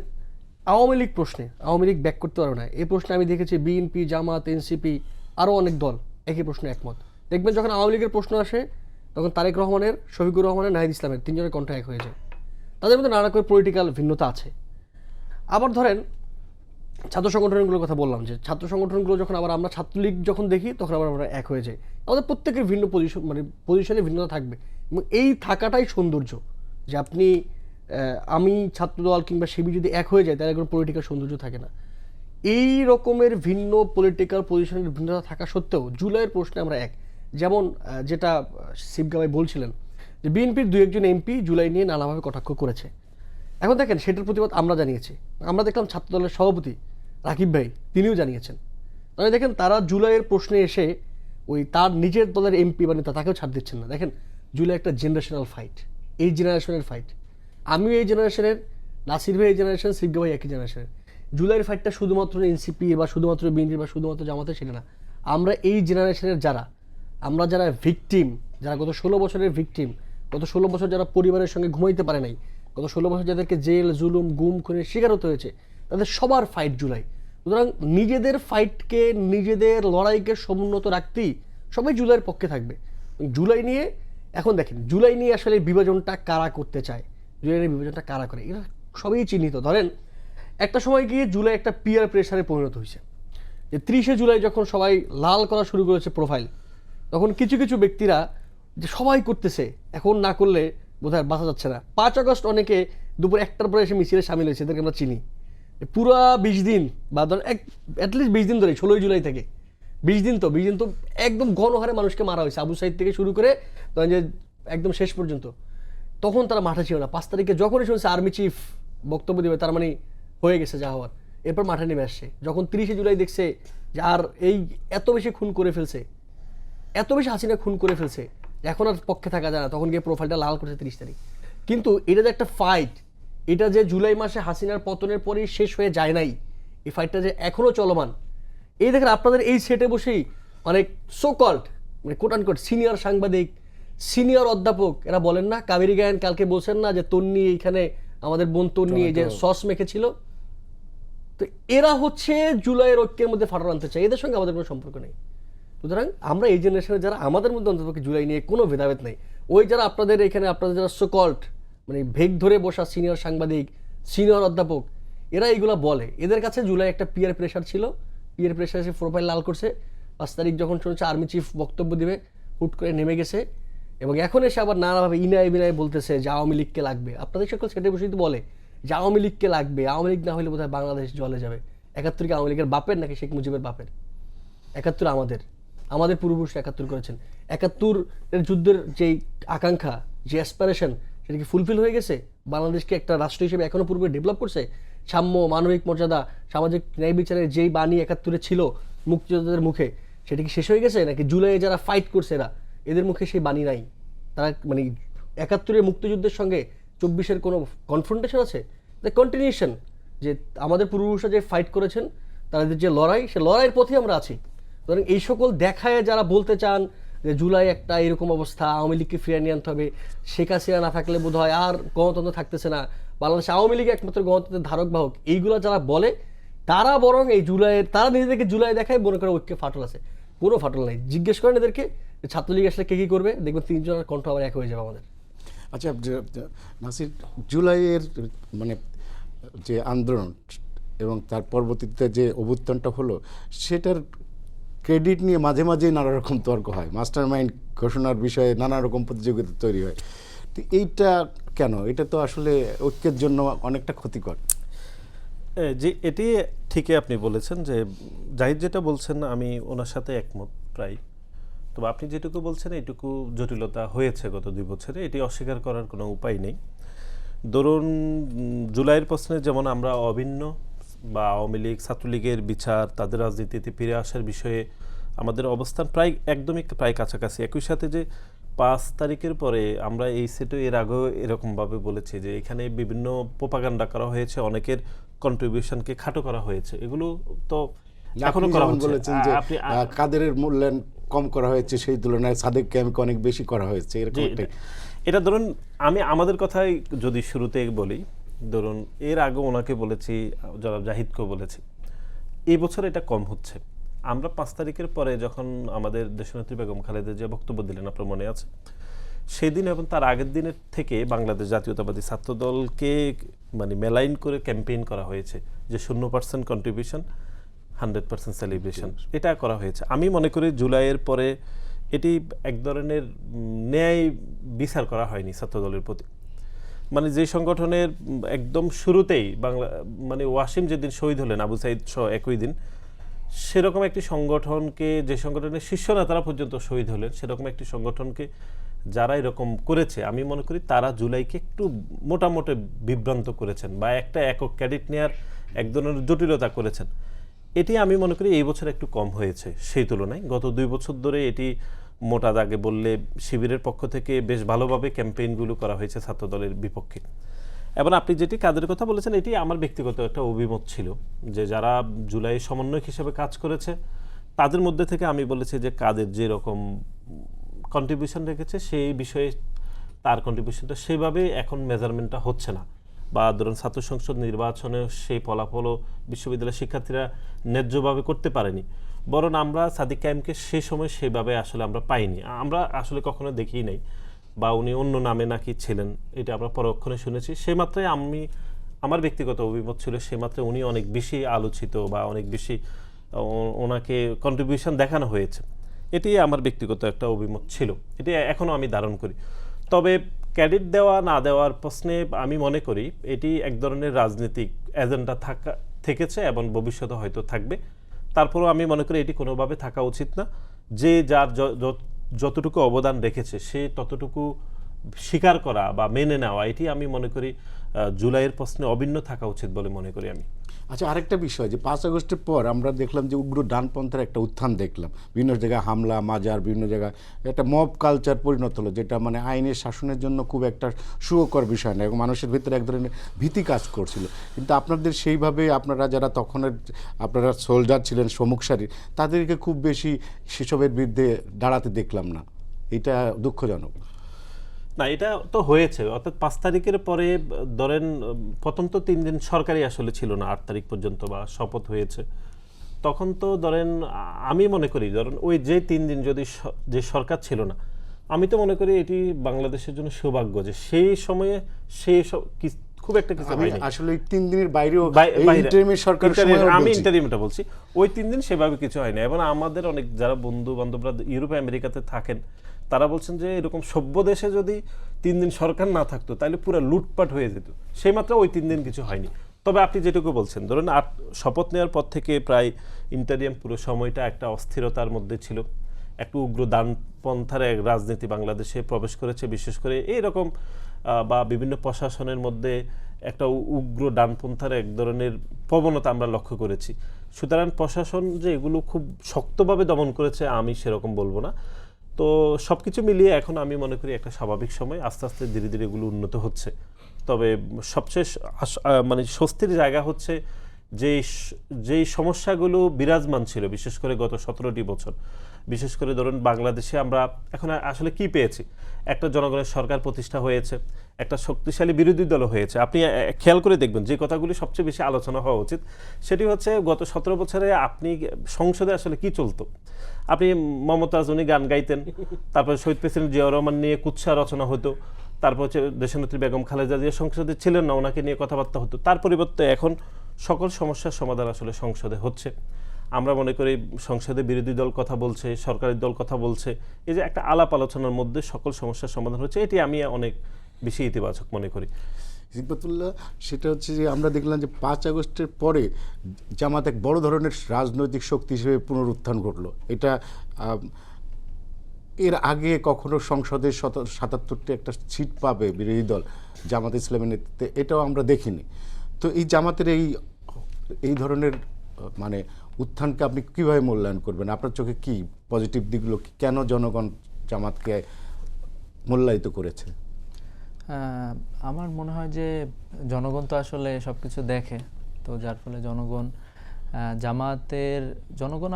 আওয়ামী লীগ প্রশ্নে, আওয়ামী লীগ ব্যাক করতে পারবে না, এই প্রশ্নে আমি দেখেছি বিএনপি, জামাত, এনসিপি আরও অনেক দল একই প্রশ্নে একমত। দেখবেন যখন আওয়ামী লীগের প্রশ্ন আসে তখন তারেক রহমানের, শফিকুর রহমানের, নাহিদ ইসলামের তিনজনের কণ্ঠ এক হয়ে যায়। তাদের মধ্যে নানা করে পলিটিক্যাল ভিন্নতা আছে। আবার ধরেন ছাত্র সংগঠনগুলোর কথা বললাম, যে ছাত্র সংগঠনগুলো যখন আবার আমরা ছাত্রলীগ যখন দেখি তখন আবার আমরা এক হয়ে যাই। আমাদের প্রত্যেকের ভিন্ন পজিশন, মানে পজিশনে ভিন্নতা থাকবে, এবং এই থাকাটাই সৌন্দর্য। যে আপনি আমি ছাত্রদল কিংবা শিবির যদি এক হয়ে যায় তাহলে কোনো পলিটিক্যাল সৌন্দর্য থাকে না। এই রকমের ভিন্ন পলিটিক্যাল পজিশনের ভিন্নতা থাকা সত্ত্বেও জুলাইয়ের প্রশ্নে আমরা এক। যেমন যেটা শিবগা ভাই বলছিলেন যে বিএনপির দু একজন এমপি জুলাই নিয়ে নানাভাবে কটাক্ষ করেছে। এখন দেখেন সেটার প্রতিবাদ আমরা জানিয়েছি। আমরা দেখলাম ছাত্রদলের সভাপতি রাকিব ভাই তিনিও জানিয়েছেন। তাহলে দেখেন তারা জুলাইয়ের প্রশ্নে এসে ওই তার নিজের দলের এমপি মানে তাকেও ছাড় দিচ্ছেন না। দেখেন জুলাই একটা জেনারেশনাল ফাইট, এই জেনারেশনের ফাইট। আমিও এই জেনারেশনের, নাসির ভাই এই জেনারেশন, শিবগা ভাই একই জেনারেশনের। জুলাইয়ের ফাইটটা শুধুমাত্র এনসিপি বা শুধুমাত্র বিএনপি বা শুধুমাত্র জামাতে সেটা না। আমরা এই জেনারেশনের আমরা যারা ভিকটিম, যারা গত 16 বছরের ভিকটিম, গত 16 বছর যারা পরিবারের সঙ্গে ঘুমাইতে পারে নাই, গত 16 বছর যাদেরকে জেল, জুলুম, গুম, খুনের শিকার হতে হয়েছে, তাদের সবার ফাইট জুলাই। সুতরাং নিজেদের ফাইটকে, নিজেদের লড়াইকে সমুন্নত রাখতেই সবাই জুলাইয়ের পক্ষে থাকবে। জুলাই নিয়ে এখন দেখেন, জুলাই নিয়ে আসলে বিভাজনটা কারা করতে চায়, জুলাই নিয়ে বিভাজনটা কারা করে, এটা সবই চিহ্নিত। ধরেন একটা সময় গিয়ে জুলাই একটা পিয়ার প্রেশারে পরিণত হয়েছে, যে 30শে জুলাই যখন সবাই লাল করা শুরু করেছে প্রোফাইল, তখন কিছু কিছু ব্যক্তিরা যে সবাই করতেছে, এখন না করলে বোধহয় বাঁচা যাচ্ছে না। 5 আগস্ট অনেকে দুপুর 1টার পরে এসে মিছিলে সামিল হয়েছে, এদেরকে আমরা চিনি। পুরো 20 দিন বা ধর অ্যাটলিস্ট 20 দিন ধরে, 16 জুলাই থেকে 20 দিন তো একদম গণহারে মানুষকে মারা হয়েছে, আবু সাইদ থেকে শুরু করে ধরেন যে একদম শেষ পর্যন্ত। তখন তারা মাঠে ছিল না। 5 তারিখে যখনই শুনছে আর্মি চিফ বক্তব্য দেবে, তার মানে হয়ে গেছে যা হওয়ার, এরপর মাঠে নেমে আসছে। যখন 30শে জুলাই দেখছে যে আর এই এত বেশি খুন করে ফেলছে, এত বেশি হাসিনা খুন করে ফেলছে, এখন আর পক্ষে থাকা যায় না, তখন গিয়ে প্রোফাইলটা লাল করেছে 30 তারিখ। কিন্তু এটা যে একটা ফাইট, এটা যে জুলাই মাসে হাসিনার পতনের পরেই শেষ হয়ে যায় নাই, এই ফাইটটা যে এখনও চলমান। এই দেখেন আপনাদের এই সেটে বসেই অনেক সোকল্ড মানে কোট আনকোট সিনিয়র সাংবাদিক, সিনিয়র অধ্যাপক এরা বলেন না, কাবেরী গায়েন কালকে বলছেন না যে তন্নি এইখানে আমাদের বোন তন্নি যে সস মেখেছিল, তো এরা হচ্ছে জুলাইয়ের ঐক্যের মধ্যে ফাটল আনতে চায়। এদের সঙ্গে আমাদের কোনো সম্পর্ক নেই। সুতরাং আমরা এই জেনারেশনের যারা, আমাদের মধ্যে অন্ততপক্ষে জুলাই নিয়ে কোনো ভেদাভেদ নেই। ওই যারা আপনাদের এখানে আপনাদের যারা সোকল্ড মানে ভেগ ধরে বসা সিনিয়র সাংবাদিক, সিনিয়র অধ্যাপক, এরা এইগুলা বলে, এদের কাছে জুলাই একটা পিয়ার প্রেশার ছিল, পিয়ার প্রেশার এসে প্রোফাইল লাল করছে। 5 তারিখ যখন শুনেছে আর্মি চিফ বক্তব্য দিবে, হুট করে নেমে গেছে, এবং এখন এসে আবার নানাভাবে ইনায় বিনায় বলতেছে যে আওয়ামী লীগকে লাগবে। আপনাদের সকল সেটা বসে বলে যে আওয়ামী লীগকে লাগবে, আওয়ামী লীগ না হলে বোধহয় বাংলাদেশ জলে যাবে। 71 কি আওয়ামী লীগের বাপের নাকি শেখ মুজিবের বাপের? 71 আমাদের পূর্বপুরুষরা 71 করেছেন। 71 এর যুদ্ধের যেই আকাঙ্ক্ষা, যে অ্যাসপারেশন, সেটা কি ফুলফিল হয়ে গেছে? বাংলাদেশকে একটা রাষ্ট্র হিসেবে এখনো পূর্বে ডেভেলপ করছে? সাম্য, মানবিক মর্যাদা, সামাজিক ন্যায় বিচারের যেই বাণী 71 ছিল মুক্তিযোদ্ধাদের মুখে, সেটা কি শেষ হয়ে গেছে? নাকি জুলাইয়ে যারা ফাইট করছে এদের মুখে সেই বাণী নাই? তারা মানে 71 মুক্তিযুদ্ধের সঙ্গে 24 কোনো কনফ্রন্টেশন আছে? দ্য কন্টিনিউশন, যে আমাদের পূর্বপুরুষরা যে ফাইট করেছেন, তাদের যে লড়াই, সে লড়াইয়ের পথে আমরা আছি। সুতরাং এই সকল দেখায় যারা বলতে চান যে জুলাই একটা এরকম অবস্থা, আওয়ামী লীগকে ফিরিয়ে নিয়ে আনতে হবে, শেখ হাসিনা না থাকলে বোধ হয় আর গণতন্ত্র থাকতেছে না, বাংলাদেশ আওয়ামী লীগ একমাত্র গণতন্ত্রের ধারক বাহক, এইগুলো যারা বলে তারা বরং এই জুলাইয়ের, তারা নিজেদেরকে জুলাই দেখায় মনে করে ঐক্যে ফাটল আছে। কোনো ফাটল নাই। জিজ্ঞেস করেন এদেরকে যে ছাত্রলীগ আসলে কে কী করবে, দেখবেন 3 জনের কণ্ঠ আবার এক হয়ে যাবে আমাদের। আচ্ছা নাসির, জুলাইয়ের মানে যে আন্দোলন এবং তার পরবর্তীতে যে অভ্যুত্থানটা হলো, সেটার ক্রেডিট নিয়ে মাঝে মাঝেই নানা রকম তর্ক হয়, মাস্টার মাইন্ড ঘোষণার বিষয়ে নানা রকম প্রতিযোগিতা তৈরি হয়। তো এইটা কেন? এটা তো আসলে ঐক্যের জন্য অনেকটা ক্ষতিকর। যে এটি ঠিকই আপনি বলেছেন, যে জাহিদ যেটা বলছেন আমি ওনার সাথে একমত প্রায়। তবে আপনি যেটুকু বলছেন এইটুকু জটিলতা হয়েছে গত 2 বছরে, এটি অস্বীকার করার কোনো উপায় নেই। ধরুন জুলাইয়ের প্রশ্নে যেমন আমরা অভিন্ন, বা আওয়ামী লীগ ছাত্রলীগের বিচার, তাদের রাজনীতিতে ফিরে আসার বিষয়ে আমাদের অবস্থান একদমই কাছাকাছি। একই সাথে যে 5 তারিখের পরে আমরা এই সেটে এর আগেও এরকমভাবে বলেছি যে এখানে বিভিন্ন প্রোপাগান্ডা করা হয়েছে, অনেকের কন্ট্রিবিউশনকে খাটো করা হয়েছে, এগুলো তো এখনো করা হচ্ছে। বলেছেন যে কাদেরের মূল্যায়ন কম করা হয়েছে, সেই তুলনায় সাদেক ক্যাম্পকে অনেক বেশি করা হয়েছে, এরকম একটা। এটা ধরুন আমি আমাদের কথাই যদি শুরুতে বলি, ধরুন এর আগে ওনাকে বলেছি, জনাব জাহিদকেও বলেছি, এই বছর এটা কম হচ্ছে। আমরা 5 তারিখের পরে যখন আমাদের দেশনেত্রী বেগম খালেদা জিয়া বক্তব্য দিলেন, আপনার মনে আছে, সেদিন এবং তার আগের দিনের থেকে বাংলাদেশ জাতীয়তাবাদী ছাত্র দলকে মানে মেলাইন করে ক্যাম্পেইন করা হয়েছে যে 0% কন্ট্রিবিউশন, 100% সেলিব্রেশন, এটা করা হয়েছে। আমি মনে করি জুলাইয়ের পরে এটি এক ধরনের ন্যায় বিচার করা হয়নি ছাত্রদলের প্রতি। মানে যে সংগঠনের একদম শুরুতেই মানে ওয়াসিম যেদিন শহীদ হলেন, আবু সাইদ সহ একই দিন, সেরকম একটি সংগঠনকে, যে সংগঠনের শীর্ষ নেতারা পর্যন্ত শহীদ হলেন, সেরকম একটি সংগঠনকে যারা এরকম করেছে, আমি মনে করি তারা জুলাইকে একটু মোটামুটি বিভ্রান্ত করেছেন, বা একটা একক ক্যাডেট নেওয়ার এক ধরনের জটিলতা করেছেন। এটি আমি মনে করি এই বছর একটু কম হয়েছে সেই তুলনায়। গত 2 বছর ধরে এটি মোটা দাগে বললে শিবিরের পক্ষ থেকে বেশ ভালোভাবে ক্যাম্পেইনগুলো করা হয়েছে ছাত্রদলের বিপক্ষে। এবং আপনি যেটি কাদের কথা বলেছেন, এটি আমার ব্যক্তিগত একটা অভিমত ছিল, যে যারা জুলাই সমন্বয়ক হিসেবে কাজ করেছে তাদের মধ্যে থেকে আমি বলেছি যে কাদের যেরকম কন্ট্রিবিউশন রেখেছে সেই বিষয়ে তার কন্ট্রিবিউশনটা সেভাবে এখন মেজারমেন্টটা হচ্ছে না, বা ধরুন ছাত্র সংসদ নির্বাচনে সেই ফলাফলও বিশ্ববিদ্যালয়ের শিক্ষার্থীরা ন্যায্যভাবে করতে পারেনি, বরং আমরা সাদিক কায়েমকে সেই সময় সেভাবে আসলে আমরা পাইনি, আমরা আসলে কখনো দেখিই নাই, বা উনি অন্য নামে নাকি ছিলেন, এটা আমরা পরক্ষণে শুনেছি। সেই মাত্রায় আমার ব্যক্তিগত অভিমত ছিল সেই মাত্রায় উনি অনেক বেশি আলোচিত, বা অনেক বেশি ওনাকে কন্ট্রিবিউশন দেখানো হয়েছে, এটি আমার ব্যক্তিগত একটা অভিমত ছিল, এটি এখনও আমি ধারণ করি। তবে ক্রেডিট দেওয়া না দেওয়ার প্রশ্নে আমি মনে করি এটি এক ধরনের রাজনৈতিক এজেন্ডা থেকেছে এবং ভবিষ্যতে হয়তো থাকবে। তারপরেও আমি মনে করি এটি কোনোভাবে থাকা উচিত না। যে যার যতটুকু অবদান রেখেছে সে ততটুকু স্বীকার করা বা মেনে নেওয়া, এটি আমি মনে করি জুলাইয়ের প্রশ্নে অভিন্ন থাকা উচিত বলে মনে করি আমি। আচ্ছা, আরেকটা বিষয়, যে 5 আগস্টের পর আমরা দেখলাম যে উগ্র ডানপন্থার একটা উত্থান দেখলাম, বিভিন্ন জায়গায় হামলা, মাজার, বিভিন্ন জায়গায় একটা মব কালচার পরিণত হলো, যেটা মানে আইনের শাসনের জন্য খুব একটা সুখকর বিষয় না, এবং মানুষের ভিতরে এক ধরনের ভীতি কাজ করছিল। কিন্তু আপনাদের সেইভাবে, আপনারা যারা তখনের আপনারা সোলজার ছিলেন সম্মুখ সারির, তাদেরকে খুব বেশি সেসবের বিরুদ্ধে দাঁড়াতে দেখলাম না, এটা দুঃখজনক। না, এটা তো হয়েছে, অর্থাৎ 5 তারিখের পরে ধরেন প্রথম তো 3 দিন সরকারি আসলে ছিল না, 8 তারিখ পর্যন্ত বা শপথ হয়েছে, তখন তো ধরেন আমি মনে করি ধরেন ওই যে 3 দিন যদি যে সরকার ছিল না, আমি তো মনে করি এটি বাংলাদেশের জন্য সৌভাগ্য যে সেই সময়ে সেই খুব একটা কিছু আমি হয়নি। আসলে এই 3 দিনের বাইরেও এই বাইরে- ইন্টারিমের সরকার আমি ইন্টারিমটা বলছি, ওই 3 দিন সেভাবে কিছু হয়নি। এবং আমাদের অনেক যারা বন্ধু বান্ধবরা ইউরোপ আমেরিকাতে থাকেন, তারা বলছেন যে এরকম সভ্য দেশে যদি 3 দিন সরকার না থাকতো তাহলে পুরো লুটপাট হয়ে যেত। সেই মাত্র ওই 3 দিন কিছু হয়নি। তবে আপনি যেটুকু বলছেন, ধরুন শপথ নেওয়ার পর থেকে প্রায় ইন্টারিয়াম পুরো সময়টা একটা অস্থিরতার মধ্যে ছিল, একটু উগ্র ডানপন্থার এক রাজনীতি বাংলাদেশে প্রবেশ করেছে, বিশেষ করে এইরকম বা বিভিন্ন প্রশাসনের মধ্যে একটা উগ্র ডানপন্থার এক ধরনের প্রবণতা আমরা লক্ষ্য করেছি। সুতরাং প্রশাসন যে এগুলো খুব শক্তভাবে দমন করেছে আমি সেরকম বলবো না। তো সব কিছু মিলিয়ে এখন আমি মনে করি একটা স্বাভাবিক সময়, আস্তে আস্তে ধীরে ধীরে এগুলো উন্নত হচ্ছে। তবে সবচেয়ে মানে স্বস্তির জায়গা হচ্ছে যেই সমস্যাগুলো বিরাজমান ছিল বিশেষ করে গত 17টি বছর, বিশেষ করে ধরুন বাংলাদেশে আমরা এখন আসলে কি পেয়েছি, একটা জনগণের সরকার প্রতিষ্ঠা হয়েছে, একটা শক্তিশালী বিরোধী দল হয়েছে। আপনি খেয়াল করে দেখবেন যে কথাগুলি সবচেয়ে বেশি আলোচনা হওয়া উচিত সেটি হচ্ছে গত 17 বছরে আপনি সংসদে আসলে কি চলতো। আপনি মমতাজ উনি গান গাইতেন, তারপর শহীদ প্রেসিডেন্ট জিয়াউর রহমান নিয়ে কুৎসা রচনা হতো, তারপর হচ্ছে দেশনেত্রী বেগম খালেদা জিয়া সংসদে ছিলেন না, ওনাকে নিয়ে কথাবার্তা হতো। তার পরিবর্তে এখন সকল সমস্যার সমাধান আসলে সংসদে হচ্ছে। আমরা মনে করি সংসদে বিরোধী দল কথা বলছে, সরকারি দল কথা বলছে, এই যে একটা আলাপ আলোচনার মধ্যে সকল সমস্যার সমাধান হচ্ছে, এটি আমি অনেক বেশি ইতিবাচক মনে করি। হিকমতুল্লাহ, সেটা হচ্ছে যে আমরা দেখলাম যে 5 আগস্টের পরে জামাত এক বড় ধরনের রাজনৈতিক শক্তি হিসেবে পুনরুত্থান ঘটলো। এটা এর আগে কখনো সংসদে 77টি একটা সিট পাবে বিরোধী দল জামাত ইসলামের নেতৃত্বে, এটাও আমরা দেখিনি। তো এই জামাতের এই ধরনের মানে উত্থানকে আপনি কিভাবে মূল্যায়ন করবেন? আপনার চোখে কি পজিটিভ দিকগুলো, কেন জনগণ জামাতকে মূল্যায়িত করেছে? আমার মনে হয় যে জনগণ তো আসলে সব কিছু দেখে, তো যার ফলে জনগণ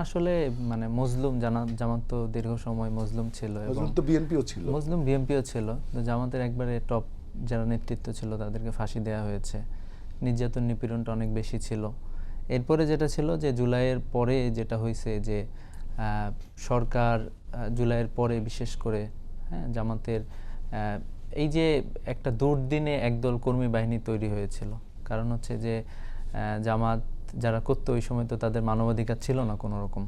আসলে মানে মজলুম। জামাত তো দীর্ঘ সময় মজলুম ছিল এবং তো বিএনপিও ছিল, মজলুম বিএনপিও ছিল। তো জামাতের একবারে টপ যারা নেতৃত্ব ছিল তাদেরকে ফাঁসি দেওয়া হয়েছে, নির্যাতন নিপীড়নটা অনেক বেশি ছিল। এরপরে যেটা ছিল যে জুলাইয়ের পরে যেটা হয়েছে যে সরকার জুলাইয়ের পরে বিশেষ করে জামাতের এই যে একটা দুর্দিনে একদল কর্মী বাহিনী তৈরি হয়েছিল। কারণ হচ্ছে যে জামাত যারা করতো ওই সময় তো তাদের মানবাধিকার ছিল না কোনো রকম,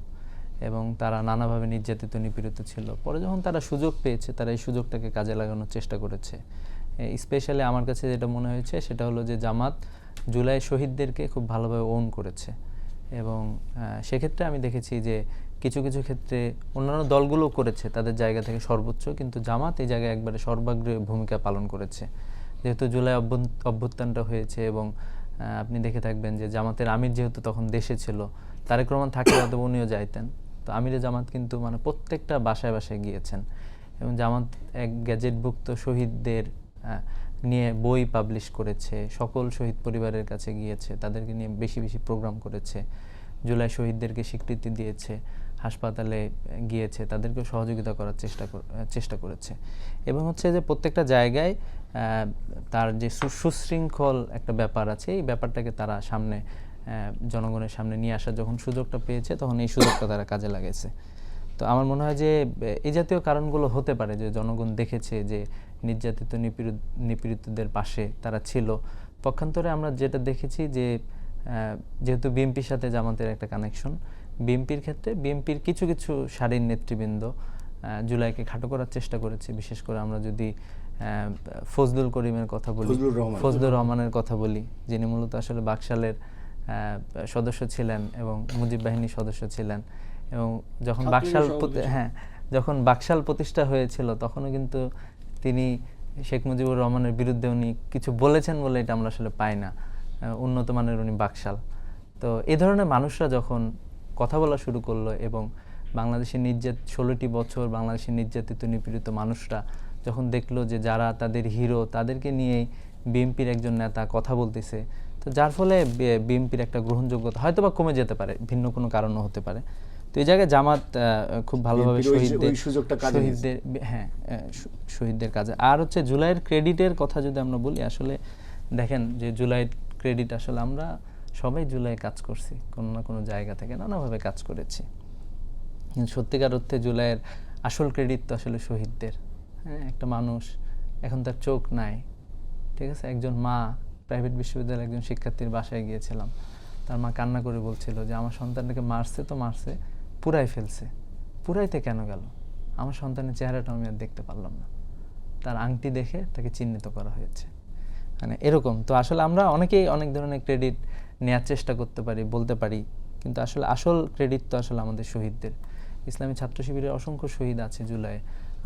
এবং তারা নানাভাবে নির্যাতিত নিপীড়িত ছিল। পরে যখন তারা সুযোগ পেয়েছে তারা এই সুযোগটাকে কাজে লাগানোর চেষ্টা করেছে। স্পেশালি আমার কাছে যেটা মনে হয়েছে সেটা হলো যে জামাত জুলাই শহীদদেরকে খুব ভালোভাবে ওন করেছে, এবং সেক্ষেত্রে আমি দেখেছি যে কিছু কিছু ক্ষেত্রে অন্যান্য দলগুলো করেছে তাদের জায়গা থেকে সর্বোচ্চ, কিন্তু জামাত এই জায়গায় একবারে সর্বাগ্রে ভূমিকা পালন করেছে। যেহেতু জুলাই অভ্যুত্থানটা হয়েছে এবং আপনি দেখে থাকবেন যে জামাতের আমির যেহেতু তখন দেশে ছিল, তারেক রহমান থাকলে হয়তো উনিও যাইতেন, তো আমিরে জামাত কিন্তু মানে প্রত্যেকটা বাসায় বাসায় গিয়েছেন, এবং জামাত এক গ্যাজেটভুক্ত শহীদদের নিয়ে বই পাবলিশ করেছে, সকল শহীদ পরিবারের কাছে গিয়েছে, তাদেরকে নিয়ে বেশি বেশি প্রোগ্রাম করেছে, জুলাই শহীদদেরকে স্বীকৃতি দিয়েছে, হাসপাতালে গিয়েছে, তাদেরকে সহযোগিতা করার চেষ্টা করেছে। এবং হচ্ছে যে প্রত্যেকটা জায়গায় তার যে সুশৃঙ্খল একটা ব্যাপার আছে, এই ব্যাপারটাকে তারা জনগণের সামনে নিয়ে আসার যখন সুযোগটা পেয়েছে তখন এই সুযোগটা তারা কাজে লাগাইছে। তো আমার মনে হয় যে এই জাতীয় কারণগুলো হতে পারে যে জনগণ দেখেছে যে নির্যাতিত নিপীড়িতদের পাশে তারা ছিল। পক্ষান্তরে আমরা যেটা দেখেছি যে যেহেতু বিএনপির সাথে জামাতের একটা কানেকশন, বিএনপির ক্ষেত্রে বিএনপির কিছু কিছু সারির নেতৃবৃন্দ জুলাইকে খাটো করার চেষ্টা করেছে। বিশেষ করে আমরা যদি ফজলুল করিমের কথা বলি, ফজলুর রহমানের কথা বলি, যিনি মূলত আসলে বাকশালের সদস্য ছিলেন এবং মুজিব বাহিনীর সদস্য ছিলেন, এবং যখন বাকশাল প্রতিষ্ঠা হয়েছিল তখনও কিন্তু তিনি শেখ মুজিবুর রহমানের বিরুদ্ধে উনি কিছু বলেছেন বলে এটা আমরা আসলে পাই না। উন্নত মানের উনি বাকশাল। তো এই ধরনের মানুষরা যখন কথা বলা শুরু করলো এবং বাংলাদেশের 16টি বছর বাংলাদেশের নির্যাতিত নিপীড়িত মানুষরা যখন দেখলো যে যারা তাদের হিরো তাদেরকে নিয়েই বিএনপির একজন নেতা কথা বলতেছে, তো যার ফলে বিএনপির একটা গ্রহণযোগ্যতা হয়তো বা কমে যেতে পারে, ভিন্ন কোনো কারণও হতে পারে। তো এই জায়গায় জামাত খুব ভালোভাবে শহীদদের কাজে। আর হচ্ছে জুলাইয়ের ক্রেডিটের কথা যদি আমরা বলি, আসলে দেখেন যে জুলাইয়ের ক্রেডিট আসলে আমরা সবাই জুলাই কাজ করছি, কোনো না কোনো জায়গা থেকে নানাভাবে কাজ করেছি। সত্যিকার অর্থে জুলাইয়ের আসল ক্রেডিট তো আসলে শহীদদের। একটা মানুষ এখন তার চোখ নাই, ঠিক আছে, একজন মা প্রাইভেট বিশ্ববিদ্যালয়ের একজন শিক্ষার্থীর বাসায় গিয়েছিলাম। তার মা কান্না করে বলছিল যে আমার সন্তানটাকে মারছে তো মারছে, পুরাই ফেলছে, পুরাইতে কেন গেল? আমার সন্তানের চেহারাটা আমি আর দেখতে পারলাম না, তার আংটি দেখে তাকে চিহ্নিত করা হয়েছে। মানে এরকম তো আসলে আমরা অনেকেই অনেক ধরনের ক্রেডিট নেওয়ার চেষ্টা করতে পারি, বলতে পারি, কিন্তু আসলে আসল ক্রেডিট তো আসলে আমাদের শহীদদের। ইসলামী ছাত্র শিবিরের অসংখ্য শহীদ আছে জুলাই।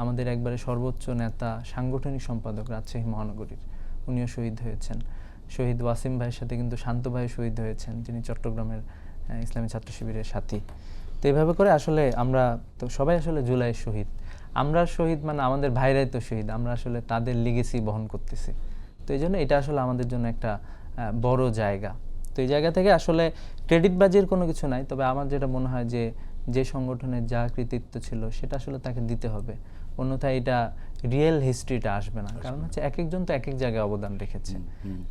আমাদের একবারে সর্বোচ্চ নেতা, সাংগঠনিক সম্পাদক রাজশাহী মহানগরীর, উনিও শহীদ হয়েছেন। শহীদ ওয়াসিম ভাইয়ের সাথে কিন্তু শান্ত ভাই শহীদ হয়েছেন, যিনি চট্টগ্রামের ইসলামী ছাত্র শিবিরের সাথী। তো এইভাবে করে আসলে আমরা তো সবাই আসলে জুলাই শহীদ। আমরা শহীদ মানে আমাদের ভাইরাই তো শহীদ, আমরা আসলে তাদের লিগেসি বহন করতেছি। তো এই জন্য এটা আসলে আমাদের জন্য একটা বড় জায়গা। তো এই জায়গা থেকে আসলে ক্রেডিটবাজির কোনো কিছু নাই, তবে আমার যেটা মনে হয় যে যে সংগঠনের যা কৃতিত্ব ছিল সেটা আসলে তাকে দিতে হবে, অন্যথায় এটা রিয়েল হিস্ট্রিটা আসবে না। কারণ হচ্ছে এক একজন তো এক এক জায়গায় অবদান রেখেছে,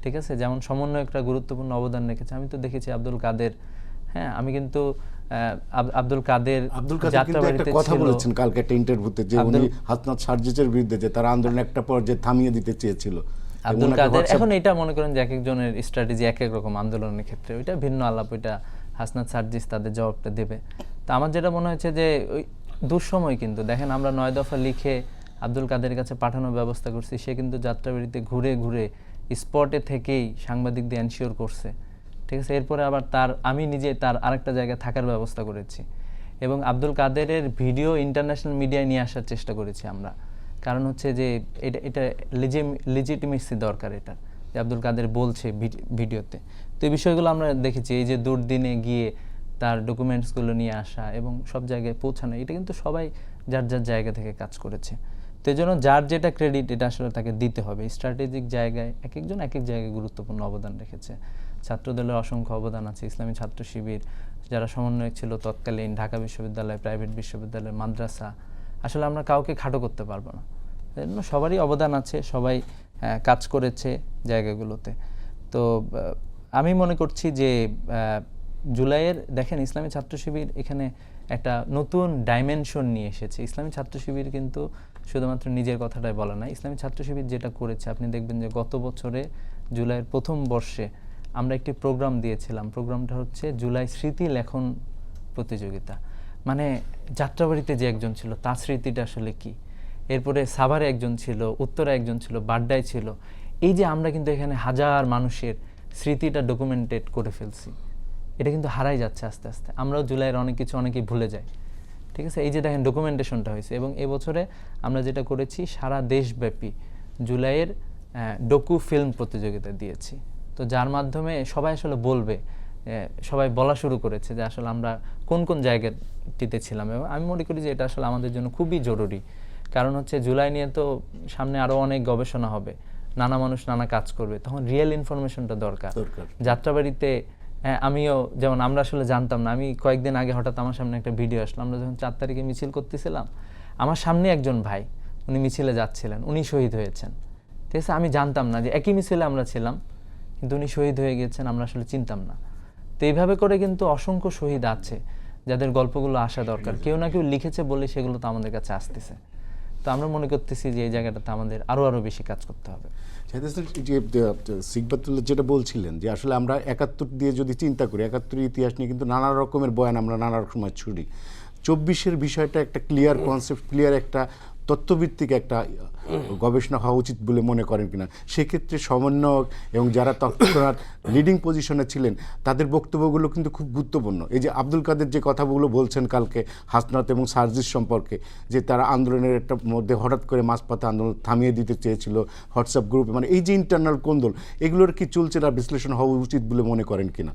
ঠিক আছে? যেমন সমন্বয়করা গুরুত্বপূর্ণ অবদান রেখেছে, আমি তো দেখেছি আব্দুল কাদের, হ্যাঁ আমি কিন্তু আব্দুল কাদের কিন্তু একটা কথা বলেছেন কালকে একটা ইন্টারভিউতে যে উনি হাসনাত সার্জিসের বিরুদ্ধে যে তার আন্দোলন একটা পর্যায়ে থামিয়ে দিতে চেয়েছিল। আব্দুল কাদের এখন এটা মনে করেন যে এক একজনের স্ট্র্যাটেজি এক এক রকম আন্দোলনের ক্ষেত্রে, ওইটা ভিন্ন আলাপ, ওইটা হাসনাত সার্জিস তাদের জবাবটা দেবে। তো আমার যেটা মনে হয়েছে যে ওই দুঃসময় কিন্তু দেখেন আমরা 9 দফা লিখে আব্দুল কাদের কাছে পাঠানোর ব্যবস্থা করছি, সে কিন্তু যাত্রাবাড়িতে ঘুরে ঘুরে স্পটে থেকেই সাংবাদিকদের এনশিওর করছে, ঠিক আছে? এরপরে আবার আমি নিজে তার আরেকটা জায়গায় থাকার ব্যবস্থা করেছি এবং আব্দুল কাদেরের ভিডিও ইন্টারন্যাশনাল মিডিয়ায় নিয়ে আসার চেষ্টা করেছি আমরা। কারণ হচ্ছে যে এটা লেজিটিমেসি দরকার এটা, যে আব্দুল কাদের বলছে ভিডিওতে। তো এই বিষয়গুলো আমরা দেখেছি, এই যে দুর্দিনে গিয়ে তার ডকুমেন্টসগুলো নিয়ে আসা এবং সব জায়গায় পৌঁছানো, এটা কিন্তু সবাই যার যার জায়গা থেকে কাজ করেছে। তো এই জন্য যার যেটা ক্রেডিট এটা আসলে তাকে দিতে হবে। স্ট্র্যাটেজিক জায়গায় এক একজন এক এক জায়গায় গুরুত্বপূর্ণ অবদান রেখেছে। ছাত্রদলের অসংখ্য অবদান আছে, ইসলামী ছাত্র শিবির যারা সমন্বয়ক ছিল তৎকালীন, ঢাকা বিশ্ববিদ্যালয়, প্রাইভেট বিশ্ববিদ্যালয়, মাদ্রাসা, আসলে আমরা কাউকে খাটো করতে পারবো না। এই জন্য সবারই অবদান আছে, সবাই কাজ করেছে জায়গাগুলোতে। তো আমি মনে করছি যে জুলাইয়ের দেখেন ইসলামী ছাত্র শিবির এখানে একটা নতুন ডাইমেনশন নিয়ে এসেছে। ইসলামী ছাত্র শিবির কিন্তু শুধুমাত্র নিজের কথাটাই বলা না, ইসলামী ছাত্র শিবির যেটা করেছে আপনি দেখবেন যে গত বছরে জুলাইয়ের প্রথম বর্ষে আমরা একটি প্রোগ্রাম দিয়েছিলাম। প্রোগ্রামটা হচ্ছে জুলাই স্মৃতি লেখন প্রতিযোগিতা। মানে যাত্রাবাড়িতে যে একজন ছিল তার স্মৃতিটা আসলে কি, এরপরে সাভারে একজন ছিল, উত্তরে একজন ছিল, বাড্ডায় ছিল। এই যে আমরা কিন্তু এখানে হাজার মানুষের স্মৃতিটা ডকুমেন্টেড করে ফেলছি, এটা কিন্তু হারাই যাচ্ছে আস্তে আস্তে। আমরাও জুলাইয়ের অনেক কিছু অনেকেই ভুলে যাই, ঠিক আছে? এই যে দেখেন ডকুমেন্টেশনটা হয়েছে এবং এবছরে আমরা যেটা করেছি সারা দেশব্যাপী জুলাইয়ের ডকু ফিল্ম প্রতিযোগিতা দিয়েছি। তো যার মাধ্যমে সবাই আসলে বলবে, সবাই বলা শুরু করেছে যে আসলে আমরা কোন কোন জায়গাটিতে ছিলাম। এবং আমি মনে করি যে এটা আসলে আমাদের জন্য খুবই জরুরি। কারণ হচ্ছে জুলাই নিয়ে তো সামনে আরও অনেক গবেষণা হবে, নানা মানুষ নানা কাজ করবে, তখন রিয়েল ইনফরমেশনটা দরকার। যাত্রাবাড়িতে আমিও যেমন আমরা আসলে জানতাম না, আমি কয়েকদিন আগে হঠাৎ আমার সামনে একটা ভিডিও আসলো, আমরা যখন 4 তারিখে মিছিল করতেছিলাম আমার সামনে একজন ভাই উনি মিছিলে যাচ্ছিলেন, উনি শহীদ হয়েছেন, ঠিক আছে? আমি জানতাম না যে একই মিছিলে আমরা ছিলাম, কিন্তু উনি শহীদ হয়ে গিয়েছেন, আমরা আসলে চিনতাম না। তো এইভাবে করে কিন্তু অসংখ্য শহীদ আছে যাদের গল্পগুলো আসা দরকার, কেউ না কেউ লিখেছে বলে সেগুলো তো আমাদের কাছে আসতেছে। তো আমরা মনে করতেছি যে এই জায়গাটাতে আমাদের আরও বেশি কাজ করতে হবে। সিকবাতুল্লাহ যেটা বলছিলেন যে আসলে আমরা 71 দিয়ে যদি চিন্তা করি, 71 ইতিহাস নিয়ে কিন্তু নানা রকমের বয়ান আমরা নানা রকমের ছুরি। 24-এর বিষয়টা একটা ক্লিয়ার কনসেপ্ট, ক্লিয়ার একটা তথ্যভিত্তিক একটা গবেষণা হওয়া উচিত বলে মনে করেন কিনা? সেক্ষেত্রে সমন্বয়ক এবং যারা তৎক্ষণাৎ লিডিং পজিশনে ছিলেন তাদের বক্তব্যগুলো কিন্তু খুব গুরুত্বপূর্ণ। এই যে আব্দুল কাদের যে কথাগুলো বলছেন কালকে হাসনাত এবং সার্জিস সম্পর্কে, যে তারা আন্দোলনের একটা মধ্যে হঠাৎ করে মাঝপথে আন্দোলন থামিয়ে দিতে চেয়েছিল হোয়াটসঅ্যাপ গ্রুপে, মানে এই যে ইন্টারনাল কোন্দল, এগুলোর কি চলছে না বিশ্লেষণ হওয়া উচিত বলে মনে করেন কিনা?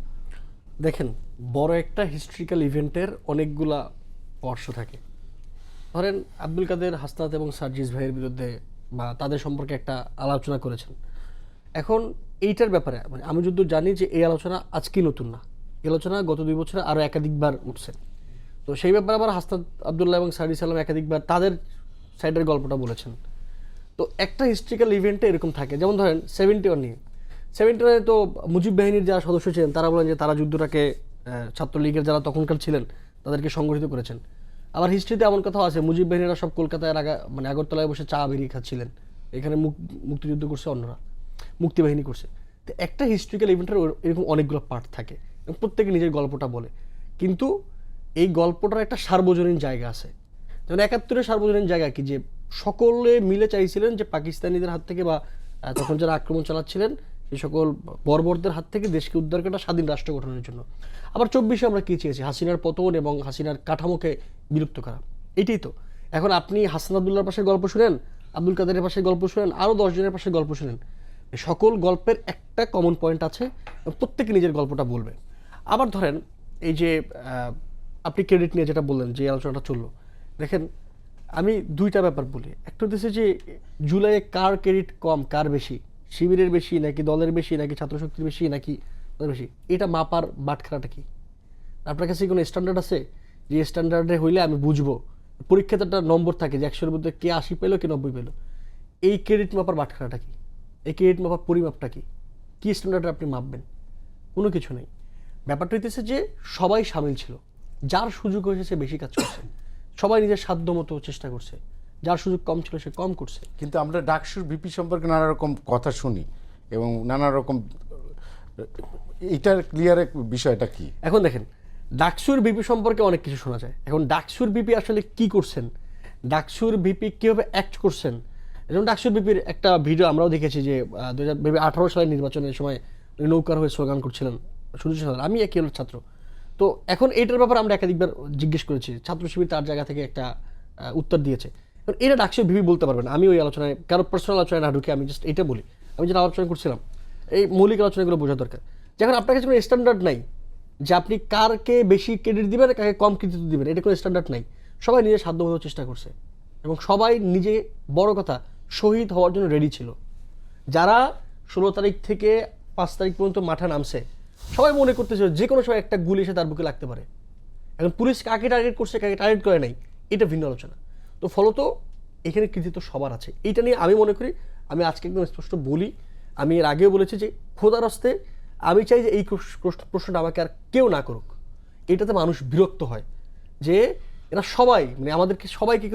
দেখেন, বড় একটা হিস্ট্রিক্যাল ইভেন্টের অনেকগুলা অর্শ থাকে। ধরেন আব্দুল কাদের হাসনাত এবং সার্জিস ভাইয়ের বিরুদ্ধে বা তাদের সম্পর্কে একটা আলোচনা করেছেন। এখন এইটার ব্যাপারে মানে আমি যদি জানি যে এই আলোচনা আজকেই নতুন না, এই আলোচনা গত 2 বছরে আরও একাধিকবার উঠছে। তো সেই ব্যাপারে আবার হাসনাত আবদুল্লাহ এবং সার্জিস আলম একাধিকবার তাদের সাইডের গল্পটা বলেছেন। তো একটা হিস্ট্রিক্যাল ইভেন্টে এরকম থাকে, যেমন ধরেন 71 নিয়ে 71-এ তো মুজিব বাহিনীর যারা সদস্য ছিলেন তারা বলেন যে তারা যুদ্ধটাকে ছাত্রলীগের যারা তখনকার ছিলেন তাদেরকে সংগঠিত করেছেন। আবার হিস্ট্রিতে এমন কথাও আছে মুজিব বাহিনীরা সব কলকাতায় আগরতলায় বসে চা বেরিয়ে খাচ্ছিলেন, এখানে মুক্তিযুদ্ধ করছে অন্যরা, মুক্তিবাহিনী করছে। তো একটা হিস্ট্রিক্যাল ইভেন্টের এরকম অনেকগুলো পার্ট থাকে এবং প্রত্যেকে নিজের গল্পটা বলে, কিন্তু এই গল্পটার একটা সার্বজনীন জায়গা আছে। যেমন ৭১-এর সার্বজনীন জায়গা কি, যে সকলে মিলে চাইছিলেন যে পাকিস্তানিদের হাত থেকে বা তখন যারা আক্রমণ চালাচ্ছিলেন এই সকল বর্বরদের হাত থেকে দেশকে উদ্ধার করা, স্বাধীন রাষ্ট্র গঠনের জন্য। আবার ২৪-এ আমরা কী চেয়েছি, হাসিনার পতন এবং হাসিনার কাঠামোকে বিলুপ্ত করা। এটাই তো। এখন আপনি হাসান আবদুল্লাহর পাশে গল্প শুনেন, আব্দুল কাদেরের পাশে গল্প শুনেন, আরও ১০ জনের পাশে গল্প শুনেন, সকল গল্পের একটা কমন পয়েন্ট আছে, প্রত্যেকে নিজের গল্পটা বলবে। আবার ধরেন এই যে আপনি ক্রেডিট নিয়ে যেটা বললেন, যে আলোচনাটা চললো, দেখেন আমি দুইটা ব্যাপার বলি। একটা হচ্ছে যে জুলাইয়ে কার ক্রেডিট কম কার বেশি, শিবিরের বেশি নাকি দলের বেশি নাকি ছাত্রশক্তির বেশি নাকি ওদের বেশি, এটা মাপার বাটখারাটা কি? আপনার কাছে কোনো স্ট্যান্ডার্ড আছে যে স্ট্যান্ডার্ডে হইলে আমি বুঝবো? পরীক্ষাতে একটা নম্বর থাকে যে ১০০-এর মধ্যে কে ৮০ পেলো কে ৯০ পেলো, এই ক্রেডিট মাপার বাটখারাটা কি? এই ক্রেডিট মাপার পরিমাপটা কি? কী স্ট্যান্ডার্ডে আপনি মাপবেন? কোনো কিছু নেই। ব্যাপারটা হইতেছে যে সবাই সামিল ছিল, যার সুযোগ হয়েছে সে বেশি কাজ করছে, সবাই নিজের সাধ্য মতো চেষ্টা করছে, যার সুযোগ কম ছিল সে কম করছে। কিন্তু আমরা ডাকসুর ভিপি সম্পর্কে নানা রকম কথা শুনি এবং নানা রকম, এটার ক্লিয়ার বিষয়টা কি? এখন দেখেন ডাকসুর বিপি সম্পর্কে অনেক কিছু শোনা যায়। এখন ডাকসুর বিপি আসলে কি করছেন, ডাকসুর বিপি কীভাবে অ্যাক্ট করছেন, যেমন ডাকসুর বিপির একটা ভিডিও আমরাও দেখেছি যে ২০১৮ সালের নির্বাচনের সময় নৌকার হয়ে স্লোগান করছিলেন সুদীপ সাঁতরা, আমি একই হল ছাত্র। তো এখন এইটার ব্যাপারে আমরা একাধিকবার জিজ্ঞেস করেছি, ছাত্র শিবির তার জায়গা থেকে একটা উত্তর দিয়েছে। কারণ এটা ডাকসুর বিপি বলতে পারবেন, আমি ওই আলোচনায় কারো পার্সোনাল আলোচনায় না ঢুকে আমি জাস্ট এটা বলি, আমি যেটা আলোচনা করছিলাম এই মৌলিক আলোচনাগুলো বোঝা দরকার। যখন আপনার কাছে কোনো স্ট্যান্ডার্ড নাই যে আপনি কারকে বেশি ক্রেডিট দিবেন কাকে কম কৃতিত্ব দিবেন, এটা কোনো স্ট্যান্ডার্ড নাই। সবাই নিজের সাধ্যমতো চেষ্টা করছে এবং সবাই নিজে বড় কথা শহীদ হওয়ার জন্য রেডি ছিল। যারা ১৬ তারিখ থেকে ৫ তারিখ পর্যন্ত মাঠে নামছে সবাই মনে করতেছিল যে কোনো সময় একটা গুলি এসে তার বুকে লাগতে পারে। এখন পুলিশ কাকে টার্গেট করছে কাকে টার্গেট করে নাই এটা ভিন্ন আলোচনা। তো ফলত এখানে কৃতিত্ব সবার আছে। এইটা নিয়ে আমি মনে করি, আমি আজকে একদম স্পষ্ট বলি, আমি এর আগেও বলেছি যে খোদার হস্তে আমি চাই যে এই প্রশ্নটা আমাকে আর কেউ না করুক। এটাতে মানুষ বিরক্ত হয় যে এরা সবাই মানে আমাদেরকে সবাইকে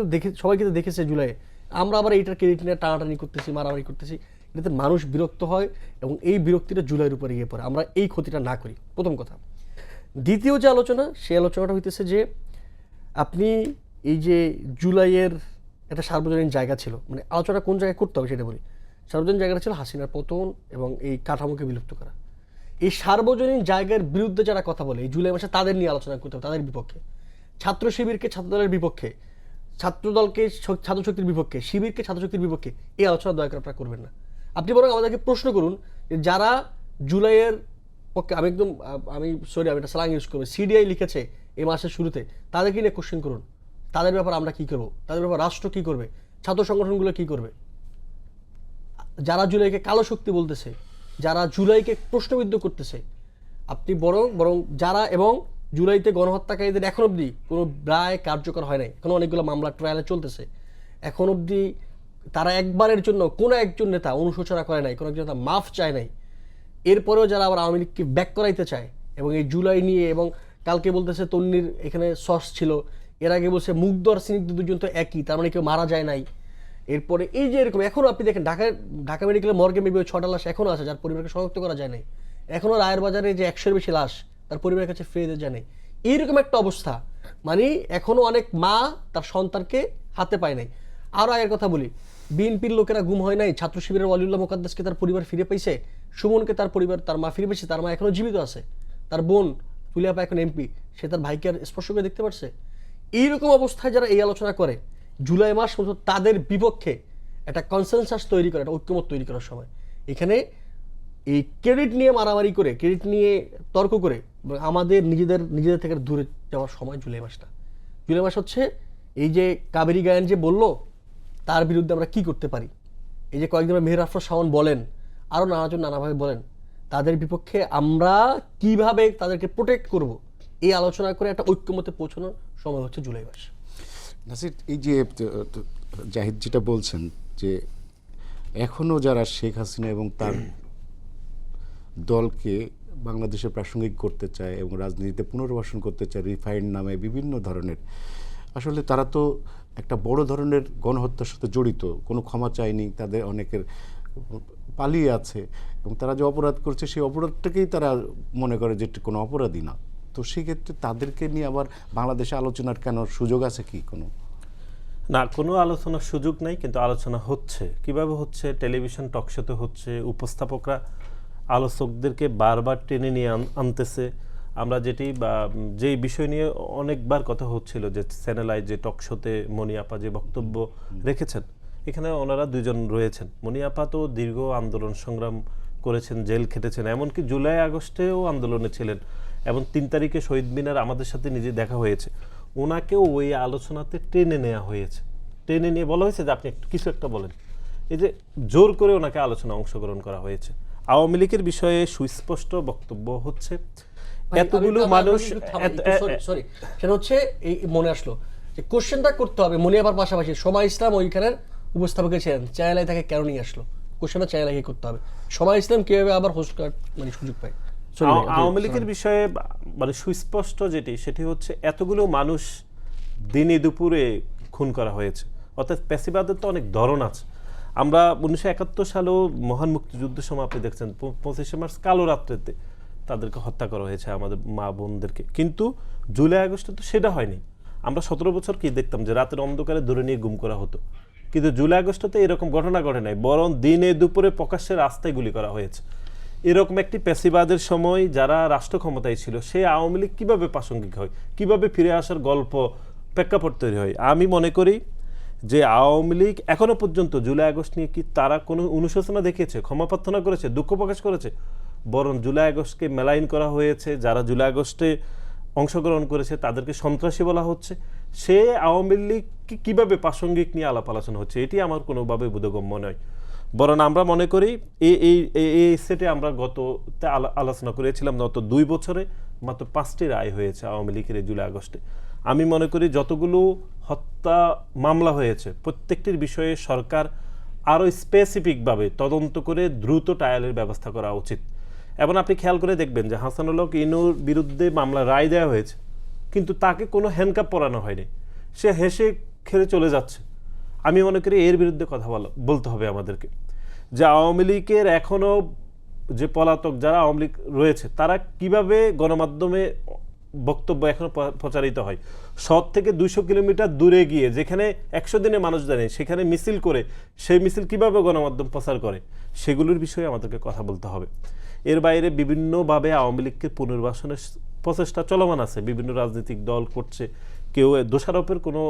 তো দেখেছে জুলাইয়ে, আমরা আবার এইটার ক্রেডিট নিয়ে টানাটানি করতেছি, মারামারি করতেছি, এটাতে মানুষ বিরক্ত হয় এবং এই বিরক্তিটা জুলাইয়ের উপরে গিয়ে পড়ে। আমরা এই ক্ষতিটা না করি, প্রথম কথা। দ্বিতীয় যে আলোচনা, সেই আলোচনাটা হইতেছে যে আপনি এই যে জুলাইয়ের একটা সার্বজনীন জায়গা ছিল, মানে আলোচনা কোন জায়গায় করতে হবে সেটা বলি। সার্বজনীন জায়গাটা ছিল হাসিনার পতন এবং এই কাঠামোকে বিলুপ্ত করা। এই সার্বজনীন জায়গার বিরুদ্ধে যারা কথা বলে এই জুলাই মাসে তাদের নিয়ে আলোচনা করতে হবে, তাদের বিপক্ষে। ছাত্র শিবিরকে ছাত্রদলের বিপক্ষে, ছাত্রদলকে ছাত্রশক্তির বিপক্ষে, শিবিরকে ছাত্রশক্তির বিপক্ষে এই আলোচনা দয়া করে আপনারা করবেন না। আপনি বরং আমাদেরকে প্রশ্ন করুন যে যারা জুলাইয়ের পক্ষে, আমি এটা স্ল্যাং ইউজ করবো, সিডিআই লিখেছে এই মাসের শুরুতে, তাদেরকে নিয়ে কোশ্চেন করুন, তাদের ব্যাপারে আমরা কী করবো, তাদের ব্যাপারে রাষ্ট্র কী করবে, ছাত্র সংগঠনগুলো কী করবে। যারা জুলাইকে কালো শক্তি বলতেছে, যারা জুলাইকে প্রশ্নবিদ্ধ করতেছে, আপনি বরং যারা, এবং জুলাইতে গণহত্যাকারীদের এখন অবধি কোনো রায় কার্যকর হয় নাই, এখন অনেকগুলো মামলা ট্রায়ালে চলতেছে, এখন অবধি তারা একবারের জন্য কোনো একজন নেতা অনুশোচনা করে নাই, কোনো একজন নেতা মাফ চায় নাই। এরপরেও যারা আবার আওয়ামী লীগকে ব্যাক করাইতে চায় এবং এই জুলাই নিয়ে, এবং কালকে বলতেছে তন্নির এখানে সস ছিল, এর আগে বলছে মুগ্ধ আর স্নিগ্ধ দুজন তো একই, তার মানে কেউ মারা যায় নাই। এরপরে এই যে এরকম এখনও আপনি দেখেন ঢাকা মেডিকেলের মর্গে মেবি ৬টা লাশ এখনও আছে যার পরিবারকে শনাক্ত করা যায় নাই। এখনও রায়ের বাজারে যে ১০০-এর বেশি লাশ তার পরিবারের কাছে ফিরে যায় নাই। এইরকম একটা অবস্থা, মানে এখনও অনেক মা তার সন্তানকে হাতে পায় নাই। আরও আগের কথা বলি, বিএনপির লোকেরা গুম হয় নাই, ছাত্র শিবিরের ওয়ালিউল্লাহ মোকাদ্দেসকে তার পরিবার ফিরে পাইছে, সুমনকে তার পরিবার তার মা ফিরে পেয়েছে, তার মা এখনও জীবিত আছে, তার বোন ফুলিয়াপা এখন এমপি, সে তার ভাইকে আর স্পর্শ করে দেখতে পারছে। এইরকম অবস্থায় যারা এই আলোচনা করে জুলাই মাস পর্যন্ত তাদের বিপক্ষে একটা কনসেনসাস তৈরি করে, একটা ঐক্যমত তৈরি করার সময় এখানে এই ক্রেডিট নিয়ে মারামারি করে, ক্রেডিট নিয়ে তর্ক করে আমাদের নিজেদের থেকে দূরে যাওয়ার সময় জুলাই মাসটা। জুলাই মাস হচ্ছে এই যে কাবেরী গায়েন যে বলল তার বিরুদ্ধে আমরা কি করতে পারি, এই যে কয়েকদিন মেহের আফরোজ শাওন বলেন, আরও নানাজন নানাভাবে বলেন, তাদের বিপক্ষে আমরা কিভাবে তাদেরকে প্রোটেক্ট করব, এই আলোচনা করে একটা ঐক্যমতে পৌঁছানোর সময় হচ্ছে জুলাই মাস। নাসির, এই যে জাহিদ যেটা বলছেন যে এখনও যারা শেখ হাসিনা এবং তার দলকে বাংলাদেশে প্রাসঙ্গিক করতে চায় এবং রাজনীতিতে পুনর্বাসন করতে চায় রিফাইন্ড নামে বিভিন্ন ধরনের, আসলে তারা তো একটা বড় ধরনের গণহত্যার সাথে জড়িত, কোনো ক্ষমা চায়নি, তাদের অনেকের পালিয়ে আছে এবং তারা যে অপরাধ করছে সেই অপরাধটাকেই তারা মনে করে যে এটা কোনো অপরাধী না। তো সেক্ষেত্রে তাদেরকে নিয়ে আবার বাংলাদেশে আলোচনার কেন সুযোগ আছে কি কোনো? না, কোনো আলোচনার সুযোগ নেই, কিন্তু আলোচনা হচ্ছে। কিভাবে হচ্ছে? টেলিভিশন টকশোতে হচ্ছে, উপস্থাপকরা আলোচকদেরকে বারবার টেনে নিয়ে আনতেছে। আমরা যেই বিষয় নিয়ে অনেকবার কথা হচ্ছিল যে চ্যানেল যে টকশোতে মনি আপা যে বক্তব্য রেখেছেন, এখানে ওনারা দুজন রয়েছেন। মনি আপা তো দীর্ঘ আন্দোলন সংগ্রাম করেছেন, জেল খেটেছেন, এমনকি জুলাই আগস্টেও আন্দোলনে ছিলেন এবং 3 তারিখে শহীদ মিনার আমাদের সাথে নিজে দেখা হয়েছে। ওনাকেও ওই আলোচনাতে টেনে নেওয়া হয়েছে, টেনে নিয়ে বলা হয়েছে যে আপনি কিছু একটা বলেন। এই যে জোর করে ওনাকে আলোচনা অংশগ্রহণ করা হয়েছে। আওয়ামী লীগের বিষয়ে সুস্পষ্ট বক্তব্য হচ্ছে এতগুলো মানুষ সরি, সেটা হচ্ছে এই মনে আসলো যে কোশ্চেনটা করতে হবে মনে আবার পাশাপাশি সময় ইসলাম ওইখানের উপস্থাপকের ছিলেন, চায়ালাই তাকে কেন নিয়ে আসলো? কোশ্চেনটা চায়ালাইকে করতে হবে, সময় ইসলাম কিভাবে আবার হোস্ট করার মানে সুযোগ পায়? আওয়ামী লীগের বিষয়ে মানে সুস্পষ্ট সেটি হচ্ছে এতগুলো মানুষ দিনে দুপুরে খুন করা হয়েছে। অর্থাৎ প্যাসিবাদের তো অনেক ধরন আছে। আমরা 1971 সালেও মহান মুক্তিযুদ্ধের সময় আপনি দেখছেন 25শে মার্চ কালো রাত্রিতে তাদেরকে হত্যা করা হয়েছে, আমাদের মা বোনদেরকে। কিন্তু জুলাই আগস্টে তো সেটা হয়নি। আমরা 17 বছর কি দেখতাম যে রাতের অন্ধকারে ধরে নিয়ে গুম করা হতো, কিন্তু জুলাই আগস্টে তো এরকম ঘটনা ঘটে নাই, বরং দিনে দুপুরে প্রকাশ্যে রাস্তায় গুলি করা হয়েছে। এরকম একটি প্যাসিবাদের সময় যারা রাষ্ট্র ক্ষমতায় ছিল, সেই আওয়ামী লীগ কীভাবে প্রাসঙ্গিক হয়, কিভাবে ফিরে আসার গল্প প্রেক্ষাপট তৈরি হয়? আমি মনে করি যে আওয়ামী লীগ এখনো পর্যন্ত জুলাই আগস্ট নিয়ে কি তারা কোনো অনুশোচনা দেখিয়েছে, ক্ষমা প্রার্থনা করেছে, দুঃখ প্রকাশ করেছে? বরং জুলাই আগস্টকে মেলাইন করা হয়েছে। যারা জুলাই আগস্টে অংশগ্রহণ করেছে তাদেরকে সন্ত্রাসী বলা হচ্ছে। সে আওয়ামী লীগ কীভাবে প্রাসঙ্গিক নিয়ে আলাপ আলোচনা হচ্ছে, এটি আমার কোনোভাবে বোধগম্য নয়। বরং আমরা মনে করি এই সেটে আমরা গততে আলোচনা করেছিলাম, গত 2 বছরে মাত্র 5টি রায় হয়েছে আওয়ামী লীগের এই জুলাই আগস্টে। আমি মনে করি যতগুলো হত্যা মামলা হয়েছে প্রত্যেকটির বিষয়ে সরকার আরও স্পেসিফিকভাবে তদন্ত করে দ্রুত ট্রায়ালের ব্যবস্থা করা উচিত। এবং আপনি খেয়াল করে দেখবেন যে হাসানুল হক ইনুর বিরুদ্ধে মামলা রায় দেওয়া হয়েছে, কিন্তু তাকে কোনো হ্যান্ডকাপ পরানো হয়নি, সে হেসে খেলে চলে যাচ্ছে। আমি মনে করি এর বিরুদ্ধে কথা বলতে হবে আমাদেরকে, যে আওয়ামী লীগের এখনও যে পলাতক যারা আওয়ামী লীগ রয়েছে তারা কিভাবে গণমাধ্যমে বক্তব্য এখনো প্রচারিত হয়। 100 থেকে 200 কিলোমিটার দূরে গিয়ে যেখানে 100 দিনে মানুষ জানে সেখানে মিছিল করে সেই মিছিল কিভাবে গণমাধ্যম প্রচার করে, সেগুলোর বিষয়ে আমাদেরকে কথা বলতে হবে। এর বাইরে বিভিন্নভাবে আওয়ামী লীগকে পুনর্বাসনের প্রচেষ্টা চলমান আছে, বিভিন্ন রাজনৈতিক দল করছে, কেউ দোষারোপের কোনো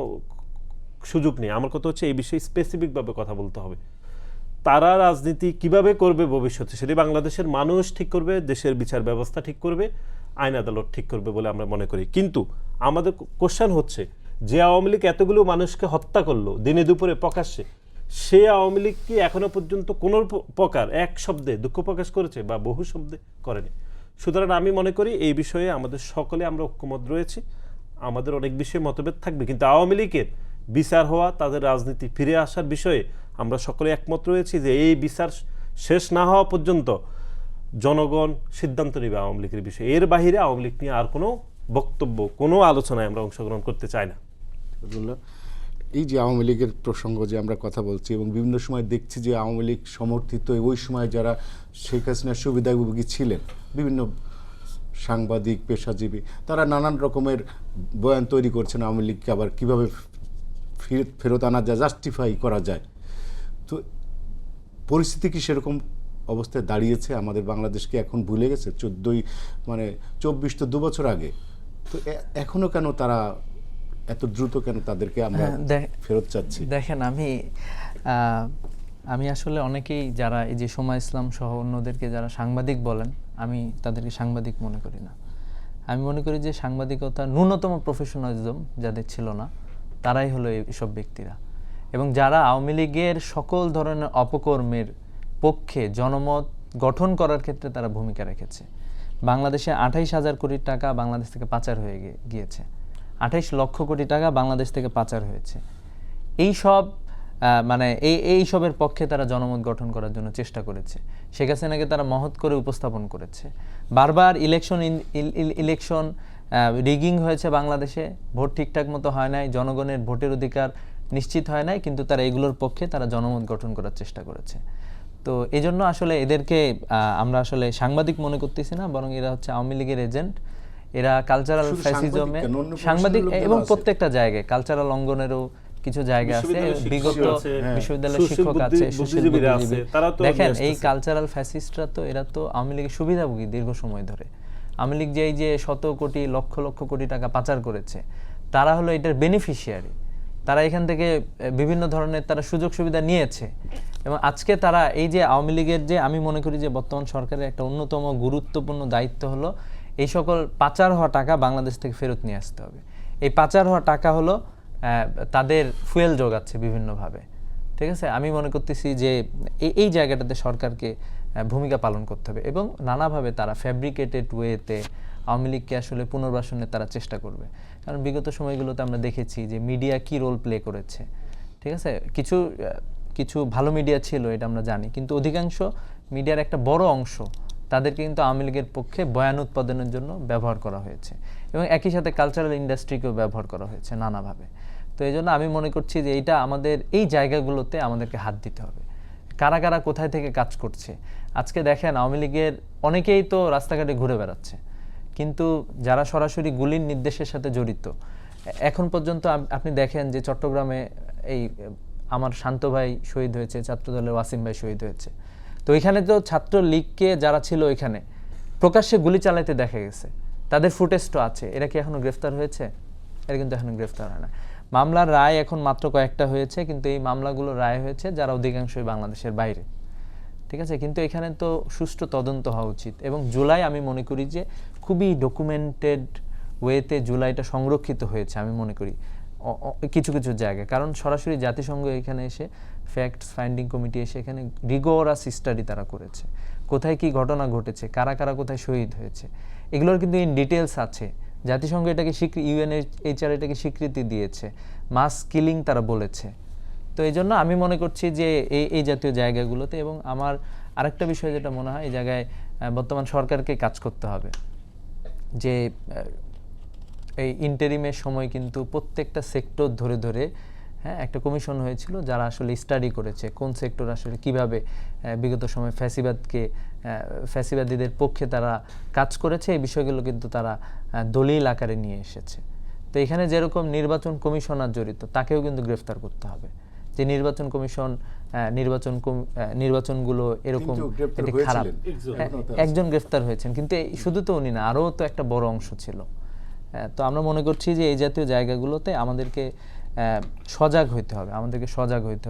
সুযোগ নেই। আমার কথা হচ্ছে এই বিষয়ে স্পেসিফিকভাবে কথা বলতে হবে। তারা রাজনীতি কিভাবে করবে ভবিষ্যতে সেটি বাংলাদেশের মানুষ ঠিক করবে, দেশের বিচার ব্যবস্থা ঠিক করবে, আইন আদালত ঠিক করবে বলে আমরা মনে করি। কিন্তু আমাদের কোশ্চেন হচ্ছে যে আওয়ামী লীগ এতগুলো মানুষকে হত্যা করলো দিনে দুপুরে প্রকাশ্যে, সে আওয়ামী লীগ কি এখনো পর্যন্ত কোনো প্রকার এক শব্দে দুঃখ প্রকাশ করেছে বা বহু শব্দে করেনি? সুতরাং আমি মনে করি এই বিষয়ে আমাদের সকলে আমরা ঐক্যমত রয়েছি, আমাদের অনেক বিষয়ে মতভেদ থাকবে, কিন্তু আওয়ামী লীগের বিচার হওয়া, তাদের রাজনীতি ফিরে আসার বিষয়ে আমরা সকলে একমত রয়েছি যে এই বিচার শেষ না হওয়া পর্যন্ত জনগণ সিদ্ধান্ত নেবে আওয়ামী লীগের বিষয়ে। এর বাহিরে আওয়ামী লীগ নিয়ে আর কোনো বক্তব্য, কোনো আলোচনায় আমরা অংশগ্রহণ করতে চাই না। এই যে আওয়ামী লীগের প্রসঙ্গ যে আমরা কথা বলছি এবং বিভিন্ন সময় দেখছি যে আওয়ামী লীগ সমর্থিত ওই সময় যারা শেখ হাসিনার সুবিধাভোগী ছিলেন, বিভিন্ন সাংবাদিক, পেশাজীবী, তারা নানান রকমের বয়ান তৈরি করছেন আওয়ামী লীগকে আবার কীভাবে ফেরত আনা যায়, জাস্টিফাই করা যায়। তো পরিস্থিতি কি সেরকম অবস্থায় দাঁড়িয়েছে? আমাদের বাংলাদেশকে এখন ভুলে গেছে? 24 তো 2 বছর আগে। তো এখনও কেন তারা এত দ্রুত কেন তাদেরকে আমরা ফেরত চাচ্ছি? দেখেন, আমি আসলে অনেকেই যারা এই যে সময় ইসলাম সহ অন্যদেরকে যারা সাংবাদিক বলেন, আমি তাদেরকে সাংবাদিক মনে করি না। আমি মনে করি যে সাংবাদিকতা ন্যূনতম প্রফেশনালিজম যাদের ছিল না, তারাই হলো এইসব ব্যক্তিরা। এবং যারা আওয়ামী লীগের সকল ধরনের অপকর্মের পক্ষে জনমত গঠন করার ক্ষেত্রে তারা ভূমিকা রেখেছে। বাংলাদেশে 28,000 কোটি টাকা বাংলাদেশ থেকে পাচার হয়ে গিয়েছে, 28 লক্ষ কোটি টাকা বাংলাদেশ থেকে পাচার হয়েছে। এই সব এইসবের পক্ষে তারা জনমত গঠন করার জন্য চেষ্টা করেছে। শেখ হাসিনাকে তারা মহৎ করে উপস্থাপন করেছে। বারবার ইলেকশন রিগিং হয়েছে বাংলাদেশে, ভোট ঠিকঠাক মতো হয় নাই, জনগণের ভোটের অধিকার নিশ্চিত হয় নাই, কিন্তু তারা এগুলোর পক্ষে তারা জনমত গঠন করার চেষ্টা করেছে। তো এই জন্য আসলে এদেরকে আমরা আসলে সাংবাদিক মনে করতেছি না, বরং এরা হচ্ছে আওয়ামী লীগের এজেন্ট। এরা কালচারাল শুধু ফ্যাসিজমে সাংবাদিক কেন, অন্য সাংবাদিক প্রফেশনাল এবং লোকজনও আছে। প্রত্যেকটা জায়গায় কালচারাল অঙ্গনেরও কিছু জায়গা আছে, বিশ্ববিদ্যালয়ের শিক্ষক বিগত আছে, বিশ্ববিদ্যালয়ের সুশীল শিক্ষক আছে, সুশীল বুদ্ধিজীবীরা আছে, বুদ্ধিজীবী। তারা তো দেখেন নিয়ে এই আসতেছে। কালচারাল ফ্যাসিস্টরা তো এরা তো আওয়ামী লীগের সুবিধাভোগী দীর্ঘ সময় ধরে। আওয়ামী লীগ যে এই যে শত কোটি লক্ষ লক্ষ কোটি টাকা পাচার করেছে, তারা হলো এটার বেনিফিশিয়ারি। তারা এখান থেকে বিভিন্ন ধরনের তারা সুযোগ সুবিধা নিয়েছে, এবং আজকে তারা এই যে আওয়ামী লীগের যে আমি মনে করি যে বর্তমান সরকারের একটা অন্যতম গুরুত্বপূর্ণ দায়িত্ব হলো এই সকল পাচার হওয়া টাকা বাংলাদেশ থেকে ফেরত নিয়ে আসতে হবে। এই পাচার হওয়া টাকা হলো তাদের ফুয়েল যোগাচ্ছে বিভিন্নভাবে, ঠিক আছে। আমি মনে করতেছি যে এই জায়গাটাতে সরকারকে ভূমিকা পালন করতে হবে, এবং নানাভাবে তারা ফ্যাব্রিকেটেড ওয়েতে আওয়ামী লীগকে আসলে পুনর্বাসনের তারা চেষ্টা করবে। কারণ বিগত সময়গুলোতে আমরা দেখেছি যে মিডিয়া কি রোল প্লে করেছে, ঠিক আছে। কিছু ভালো মিডিয়া ছিল, এটা আমরা জানি, কিন্তু অধিকাংশ মিডিয়ার একটা বড় অংশ তাদেরকে কিন্তু আওয়ামী লীগের পক্ষে বয়ান উৎপাদনের জন্য ব্যবহার করা হয়েছে, এবং একই সাথে কালচারাল ইন্ডাস্ট্রিকেও ব্যবহার করা হয়েছে নানাভাবে। তো এই জন্য আমি মনে করছি যে এইটা আমাদের এই জায়গাগুলোতে আমাদেরকে হাত দিতে হবে। কারা কারা কোথায় থেকে কাজ করছে আজকে দেখেন, আওয়ামী লীগের অনেকেই তো রাস্তাঘাটে ঘুরে বেড়াচ্ছে, কিন্তু যারা সরাসরি গুলির নির্দেশের সাথে জড়িত এখন পর্যন্ত আপনি দেখেন যে চট্টগ্রামে এই আমার শান্ত ভাই শহীদ হয়েছে, ছাত্রদলের ওয়াসিম ভাই শহীদ হয়েছে। তো এখানে তো ছাত্র লীগকে যারা ছিল এখানে প্রকাশ্যে গুলি চালাইতে দেখা গেছে, তাদের ফুটেজ তো আছে। এরা কি এখনো গ্রেফতার হয়েছে? এরা কিন্তু এখনো গ্রেফতার হয় না। মামলার রায় এখন মাত্র কয়েকটা হয়েছে, কিন্তু এই মামলাগুলো রায় হয়েছে যারা অধিকাংশই বাংলাদেশের বাইরে, ঠিক আছে। কিন্তু এখানে তো সুষ্ঠু তদন্ত হওয়া উচিত, এবং জুলাই আমি মনে করি যে খুবই ডকুমেন্টেড ওয়েতে জুলাইটা সংরক্ষিত হয়েছে আমি মনে করি কিছু কিছু জায়গায়। কারণ সরাসরি জাতিসংঘ এখানে এসে ফ্যাক্টস ফাইন্ডিং কমিটি এসে এখানে রিগোরাস স্টাডি তারা করেছে, কোথায় কি ঘটনা ঘটেছে, কারা কারা কোথায় শহীদ হয়েছে, এগুলোর কিন্তু ইন ডিটেলস আছে। জাতিসংঘ এটাকে ইউএনএইচআর এটাকে স্বীকৃতি দিয়েছে, মাস কিলিং তারা বলেছে। তো এই জন্য আমি মনে করছি যে এই জাতীয় জায়গাগুলোতে, এবং আমার আরেকটা বিষয় যেটা মনে হয় এই জায়গায় বর্তমান সরকারকে কাজ করতে হবে যে এই ইন্টারিমের সময় কিন্তু প্রত্যেকটা সেক্টর ধরে ধরে একটা কমিশন হয়েছিল যারা আসলে স্টাডি করেছে কোন সেক্টর আসলে কিভাবে বিগত সময় ফ্যাসিবাদীদের পক্ষে তারা কাজ করেছে, এই বিষয়গুলো কিন্তু তারা দলিল আকারে নিয়ে এসেছে। তো এখানে যেরকম নির্বাচন কমিশনার জড়িত তাকেও কিন্তু গ্রেফতার করতে হবে, যে নির্বাচন কমিশন নির্বাচনগুলো এরকম খারাপ। একজন গ্রেফতার হয়েছেন, কিন্তু শুধু তো উনি না, আরও তো একটা বড় অংশ ছিল। তো আমরা মনে করছি যে এই জাতীয় জায়গাগুলোতে আমাদেরকে সজাগ হইতে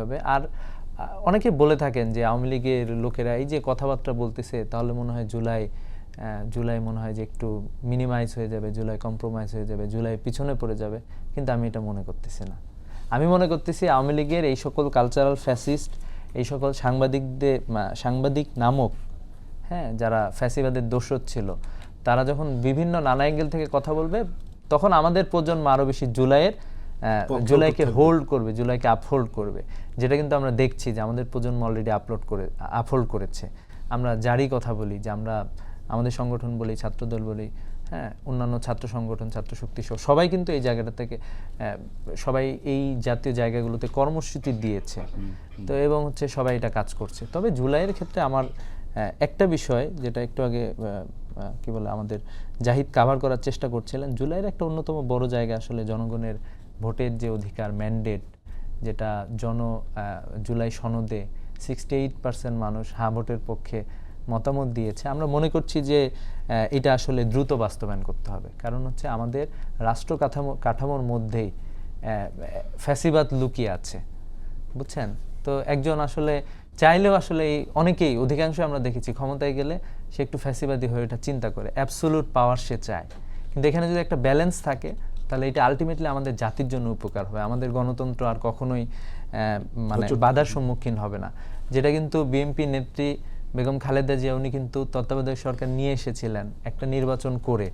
হবে। আর অনেকে বলে থাকেন যে আওয়ামী লীগের লোকেরা এই যে কথাবার্তা বলতেছে, তাহলে মনে হয় জুলাই মনে হয় যে একটু মিনিমাইজ হয়ে যাবে, জুলাই কম্প্রোমাইজ হয়ে যাবে, জুলাই পিছনে পড়ে যাবে, কিন্তু আমি এটা মনে করতেছি না। আমি মনে করতেছি আওয়ামী লীগের এই সকল কালচারাল ফ্যাসিস্ট, এই সকল সাংবাদিক নামক যারা ফ্যাসিবাদের দোষর ছিল, তারা যখন বিভিন্ন নানা অ্যাঙ্গেল থেকে কথা বলবে, তখন আমাদের প্রজন্ম আরও বেশি জুলাইকে হোল্ড করবে, জুলাইকে আপহোল্ড করবে, যেটা কিন্তু আমরা দেখছি যে আমাদের প্রজন্ম অলরেডি আপহোল্ড করেছে। আমরা যারই কথা বলি, যে আমরা আমাদের সংগঠন বলি, ছাত্রদল বলি, অন্যান্য ছাত্র সংগঠন, ছাত্র শক্তি সহ সবাই কিন্তু এই জায়গাটা থেকে সবাই এই জাতীয় জায়গাগুলোতে কর্মসূচি দিয়েছে। তো এবং সবাই এটা কাজ করছে। তবে জুলাইয়ের ক্ষেত্রে আমার একটা বিষয় যেটা একটু আগে কি বলে আমাদের জাহিদ কাভার করার চেষ্টা করছিলেন, জুলাইয়ের একটা অন্যতম বড় জায়গা আসলে জনগণের ভোটের যে অধিকার, ম্যান্ডেট, যেটা জুলাই সনদে 68% মানুষ হ্যাঁ ভোটের পক্ষে মতামত দিয়েছে। আমরা মনে করছি যে এটা আসলে দ্রুত বাস্তবায়ন করতে হবে, কারণ আমাদের রাষ্ট্র কাঠামোর মধ্যেই ফ্যাসিবাদ লুকিয়ে আছে, বুঝছেন। তো একজন আসলে চাইলেও আসলে অনেকেই, অধিকাংশ আমরা দেখেছি ক্ষমতায় গেলে সে একটু ফ্যাসিবাদী হয়ে ওঠা চিন্তা করে, অ্যাবসোলুট পাওয়ার সে চায়। কিন্তু এখানে যদি একটা ব্যালেন্স থাকে, তাহলে এটা আলটিমেটলি আমাদের জাতির জন্য উপকার হবে, আমাদের গণতন্ত্র আর কখনোই বাধার সম্মুখীন হবে না। যেটা কিন্তু বিএনপি নেত্রী বেগম খালেদা জিয়া উনি কিন্তু তত্ত্বাবধায়ক সরকার নিয়ে এসেছিলেন একটা নির্বাচন করে,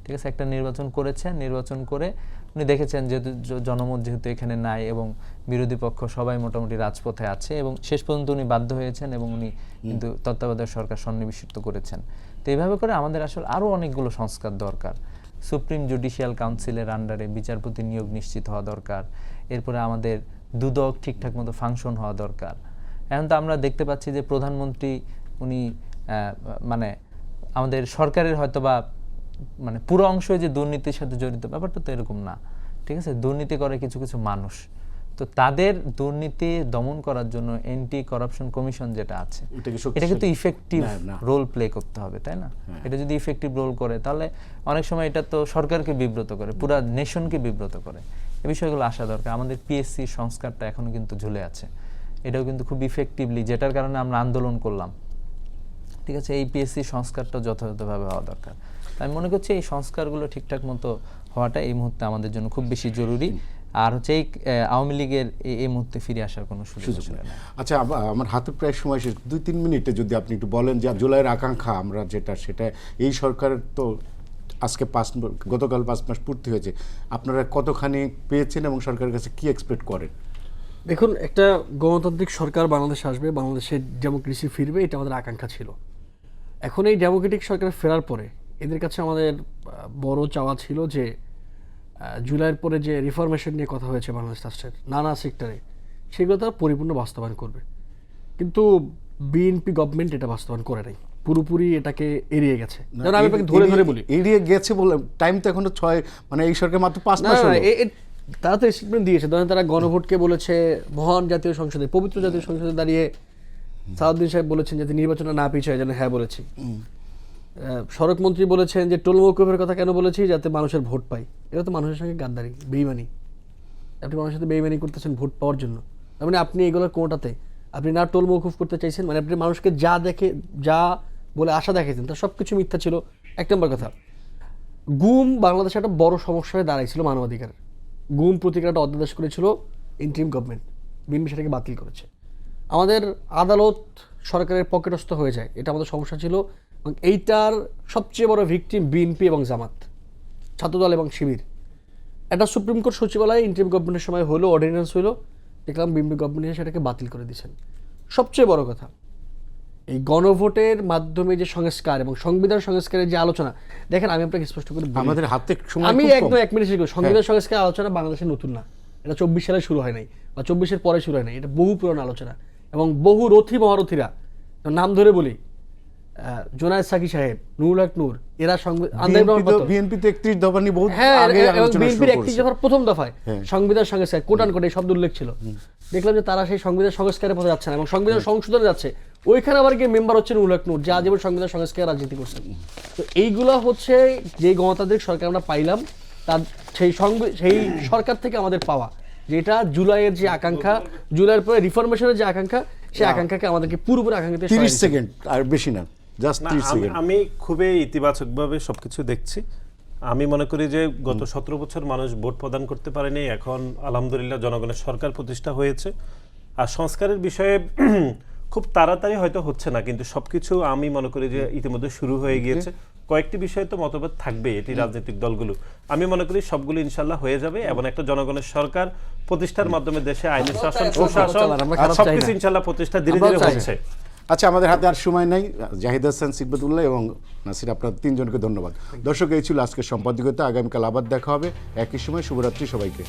ঠিক আছে, একটা নির্বাচন করেছেন। নির্বাচন করে উনি দেখেছেন যেহেতু জনমত যেহেতু এখানে নাই এবং বিরোধী পক্ষ সবাই মোটামুটি রাজপথে আছে, এবং শেষ পর্যন্ত উনি বাধ্য হয়েছেন এবং উনি কিন্তু তত্ত্বাবধায়ক সরকার সন্নিবেশিত করেছেন। তো এইভাবে করে আমাদের আসলে আরও অনেকগুলো সংস্কার দরকার। সুপ্রিম জুডিশিয়াল কাউন্সিলের আন্ডারে বিচারপতি নিয়োগ নিশ্চিত হওয়া দরকার। এরপরে আমাদের দুদক ঠিকঠাক মতো ফাংশন হওয়া দরকার। এখন তো আমরা দেখতে পাচ্ছি যে প্রধানমন্ত্রী উনি মানে আমাদের সরকারের হয়তো বা মানে পুরো অংশ যে দুর্নীতির সাথে জড়িত, ব্যাপারটা তো এরকম না, ঠিক আছে? দুর্নীতি করে কিছু কিছু মানুষ, তো তাদের দুর্নীতি দমন করার জন্য অ্যান্টি করাপশন কমিশন যেটা আছে এটা কিন্তু ইফেক্টিভ রোল প্লে করতে হবে, তাই না? এটা যদি ইফেক্টিভ রোল করে তাহলে অনেক সময় এটা তো সরকারকে বিব্রত করে, পুরা নেশনকে বিব্রত করে। এই বিষয়গুলো আসা দরকার। আমাদের পিএসসি সংস্কারটা এখনো কিন্তু ঝুলে আছে, এটাও কিন্তু খুব ইফেক্টিভলি, যেটার কারণে আমরা আন্দোলন করলাম, ঠিক আছে? এই পিএসসি সংস্কারটা যথাযথভাবে হওয়া দরকার। আমি মনে করছি এই সংস্কারগুলো ঠিকঠাক মতো হওয়াটা এই মুহূর্তে আমাদের জন্য খুব বেশি জরুরি। আর হচ্ছে এই আওয়ামী লীগের এই মুহূর্তে ফিরে আসার কোনো সুযোগ নেই। আচ্ছা, আমার হাতে প্রায় সময় শেষ, 2-3 মিনিটে যদি আপনি একটু বলেন যে জুলাইয়ের আকাঙ্ক্ষা আমরা যেটা, সেটা এই সরকারের তো আজকে গতকাল 5 মাস পূর্তি হয়েছে, আপনারা কতখানি পেয়েছেন এবং সরকারের কাছে কি এক্সপেক্ট করেন? দেখুন, একটা গণতান্ত্রিক সরকার বাংলাদেশে আসবে, বাংলাদেশের ডেমোক্রেসি ফিরবে, এটা আমাদের আকাঙ্ক্ষা ছিল। এখন এই ডেমোক্রেটিক সরকার ফেরার পরে এদের কাছে আমাদের বড় চাওয়া ছিল যে জুলাইয়ের পরে যে রিফরমেশন নিয়ে কথা হয়েছে বাংলাদেশ রাষ্ট্রের নানা সেক্টরে, সেগুলো তারা পরিপূর্ণ বাস্তবায়ন করবে। কিন্তু বিএনপি গভর্নমেন্ট এটা বাস্তবায়ন করে নাই, পুরোপুরি এটাকে এড়িয়ে গেছে। যেমন আমি আপনাকে ধরে বলি, এড়িয়ে গেছে বলে টাইম তো এখনো 6, মানে এই সরকার মাত্র 5 মাস হলো। তারা তো স্টেটমেন্ট দিয়েছে, ধরেন তারা গণভোটকে বলেছে মহান জাতীয় সংসদে, পবিত্র জাতীয় সংসদে দাঁড়িয়ে সাউদ্দিন সাহেব বলেছেন যাতে নির্বাচনে না পিছিয়ে যেন, হ্যাঁ বলেছি। সড়ক মন্ত্রী বলেছেন যে টোল মওকুফের কথা কেন বলেছি, যাতে মানুষের ভোট পাই। এটা তো মানুষের সঙ্গে গাদ্দারি, বেইমানি। আপনি মানুষের সাথে বেইমানি করতেছেন ভোট পাওয়ার জন্য। তার মানে আপনি এগুলোর কোনোটাতে আপনি না টোল মওকুফ করতে চাইছেন, মানে আপনি মানুষকে যা দেখে, যা বলে আশা দেখাইছেন তার সব কিছু মিথ্যা ছিল। এক নম্বর কথা, গুম বাংলাদেশে একটা বড় সমস্যা হয়ে দাঁড়াইছিল মানবাধিকার। গুম প্রতিক্রিয়াটা অধ্যাদেশ করেছিল ইন্টারিম গভর্নমেন্ট, বিএনপি সেটাকে বাতিল করেছে। আমাদের আদালত সরকারের পকেটস্থ হয়ে যায়, এটা আমাদের সমস্যা ছিল। এবং এইটার সবচেয়ে বড় ভিকটিম বিএনপি এবং জামাত, ছাত্রদল এবং শিবির। এটা সুপ্রিম কোর্ট সচিবালয়ে ইন্টারিম গভর্নমেন্টের সময় হলো, অর্ডিন্যান্স হলো, দেখলাম বিএনপি গভর্নমেন্ট সেটাকে বাতিল করে দিয়েছেন। সবচেয়ে বড় কথা, এই গণভোটের মাধ্যমে যে সংস্কার এবং সংবিধান সংস্কারের যে আলোচনা, দেখেন আমি আপনাকে স্পষ্ট করে বলি, আমাদের হাতে সময় আমি খুব কম। একদম 1 মিনিট শেষ করি। সংবিধান সংস্কার আলোচনা বাংলাদেশে নতুন না, এটা 24 সালে শুরু হয় নাই বা 24-এর পরে শুরু হয় নাই, এটা বহু পুরনো আলোচনা। এবং বহু রথী মহারথীরা, নাম ধরে বলি, জোনায়েদ সাকি সাহেব, নুরুল হক নূর, এরা বিএনপি তো 31 দফা নিয়ে বহুত হ্যাঁ, আগে এবং আলোচনা শুরু বিএনপির 31 করেছে। দফার প্রথম দফায় হ্যাঁ। সংবিধান সংস্কার কোট আনকোট এই শব্দ উল্লেখ ছিল। দেখলাম যে তারা সেই সংবিধান সংস্কারের পথে যাচ্ছে না এবং সংবিধান সংশোধনে যাচ্ছে। ওইখানে আবার গিয়ে মেম্বার হচ্ছেন নুরুল হক নূর, যে আজীবন সংবিধান সংস্কারের রাজনীতি করছেন। তো এইগুলা হচ্ছে যে গণতান্ত্রিক সরকার আমরা পাইলাম, তার সেই সরকার থেকে আমাদের পাওয়া, যেটা জুলাইয়ের যে আকাঙ্ক্ষা, জুলাইয়ের পরে রিফরমেশনের যে আকাঙ্ক্ষা, সেই আকাঙ্ক্ষাকে আমাদেরকে পুরোপুরি আকাঙ্ক্ষিত 30 সেকেন্ড আর বেশি না, জাস্ট না, 30 সেকেন্ড। আমি খুবই ইতিবাচকভাবে সবকিছু দেখছি। আমি মনে করি যে গত 17 বছর মানুষ ভোট প্রদান করতে পারেনি, এখন আলহামদুলিল্লাহ জনগণের সরকার প্রতিষ্ঠা হয়েছে। আর সংস্কারের বিষয়ে খুব তাড়াতাড়ি হয়তো হচ্ছে না, কিন্তু সবকিছু আমি মনে করি যে ইতিমধ্যে শুরু হয়ে গিয়েছে। কয়েকটি বিষয়ে তো মতভেদ থাকবে, এটি রাজনৈতিক দলগুলো, আমি মনে করি সবগুলো ইনশাল্লাহ হয়ে যাবে এবং একটা জনগণের সরকার প্রতিষ্ঠার মাধ্যমে দেশে আইনের শাসন, সুশাসন সবকিছু ইনশাল্লাহ প্রতিষ্ঠা ধীরে ধীরে হচ্ছে। আচ্ছা, আমাদের হাতে আর সময় নাই। জাহিদ হাসান, সিকবতুল্লাহ এবং নাসির, আপনার তিনজনকে ধন্যবাদ। দর্শক, এই ছিল আজকের সম্পাদকীয়তা। আগামীকাল আবার দেখা হবে একই সময়। শুভরাত্রি সবাইকে।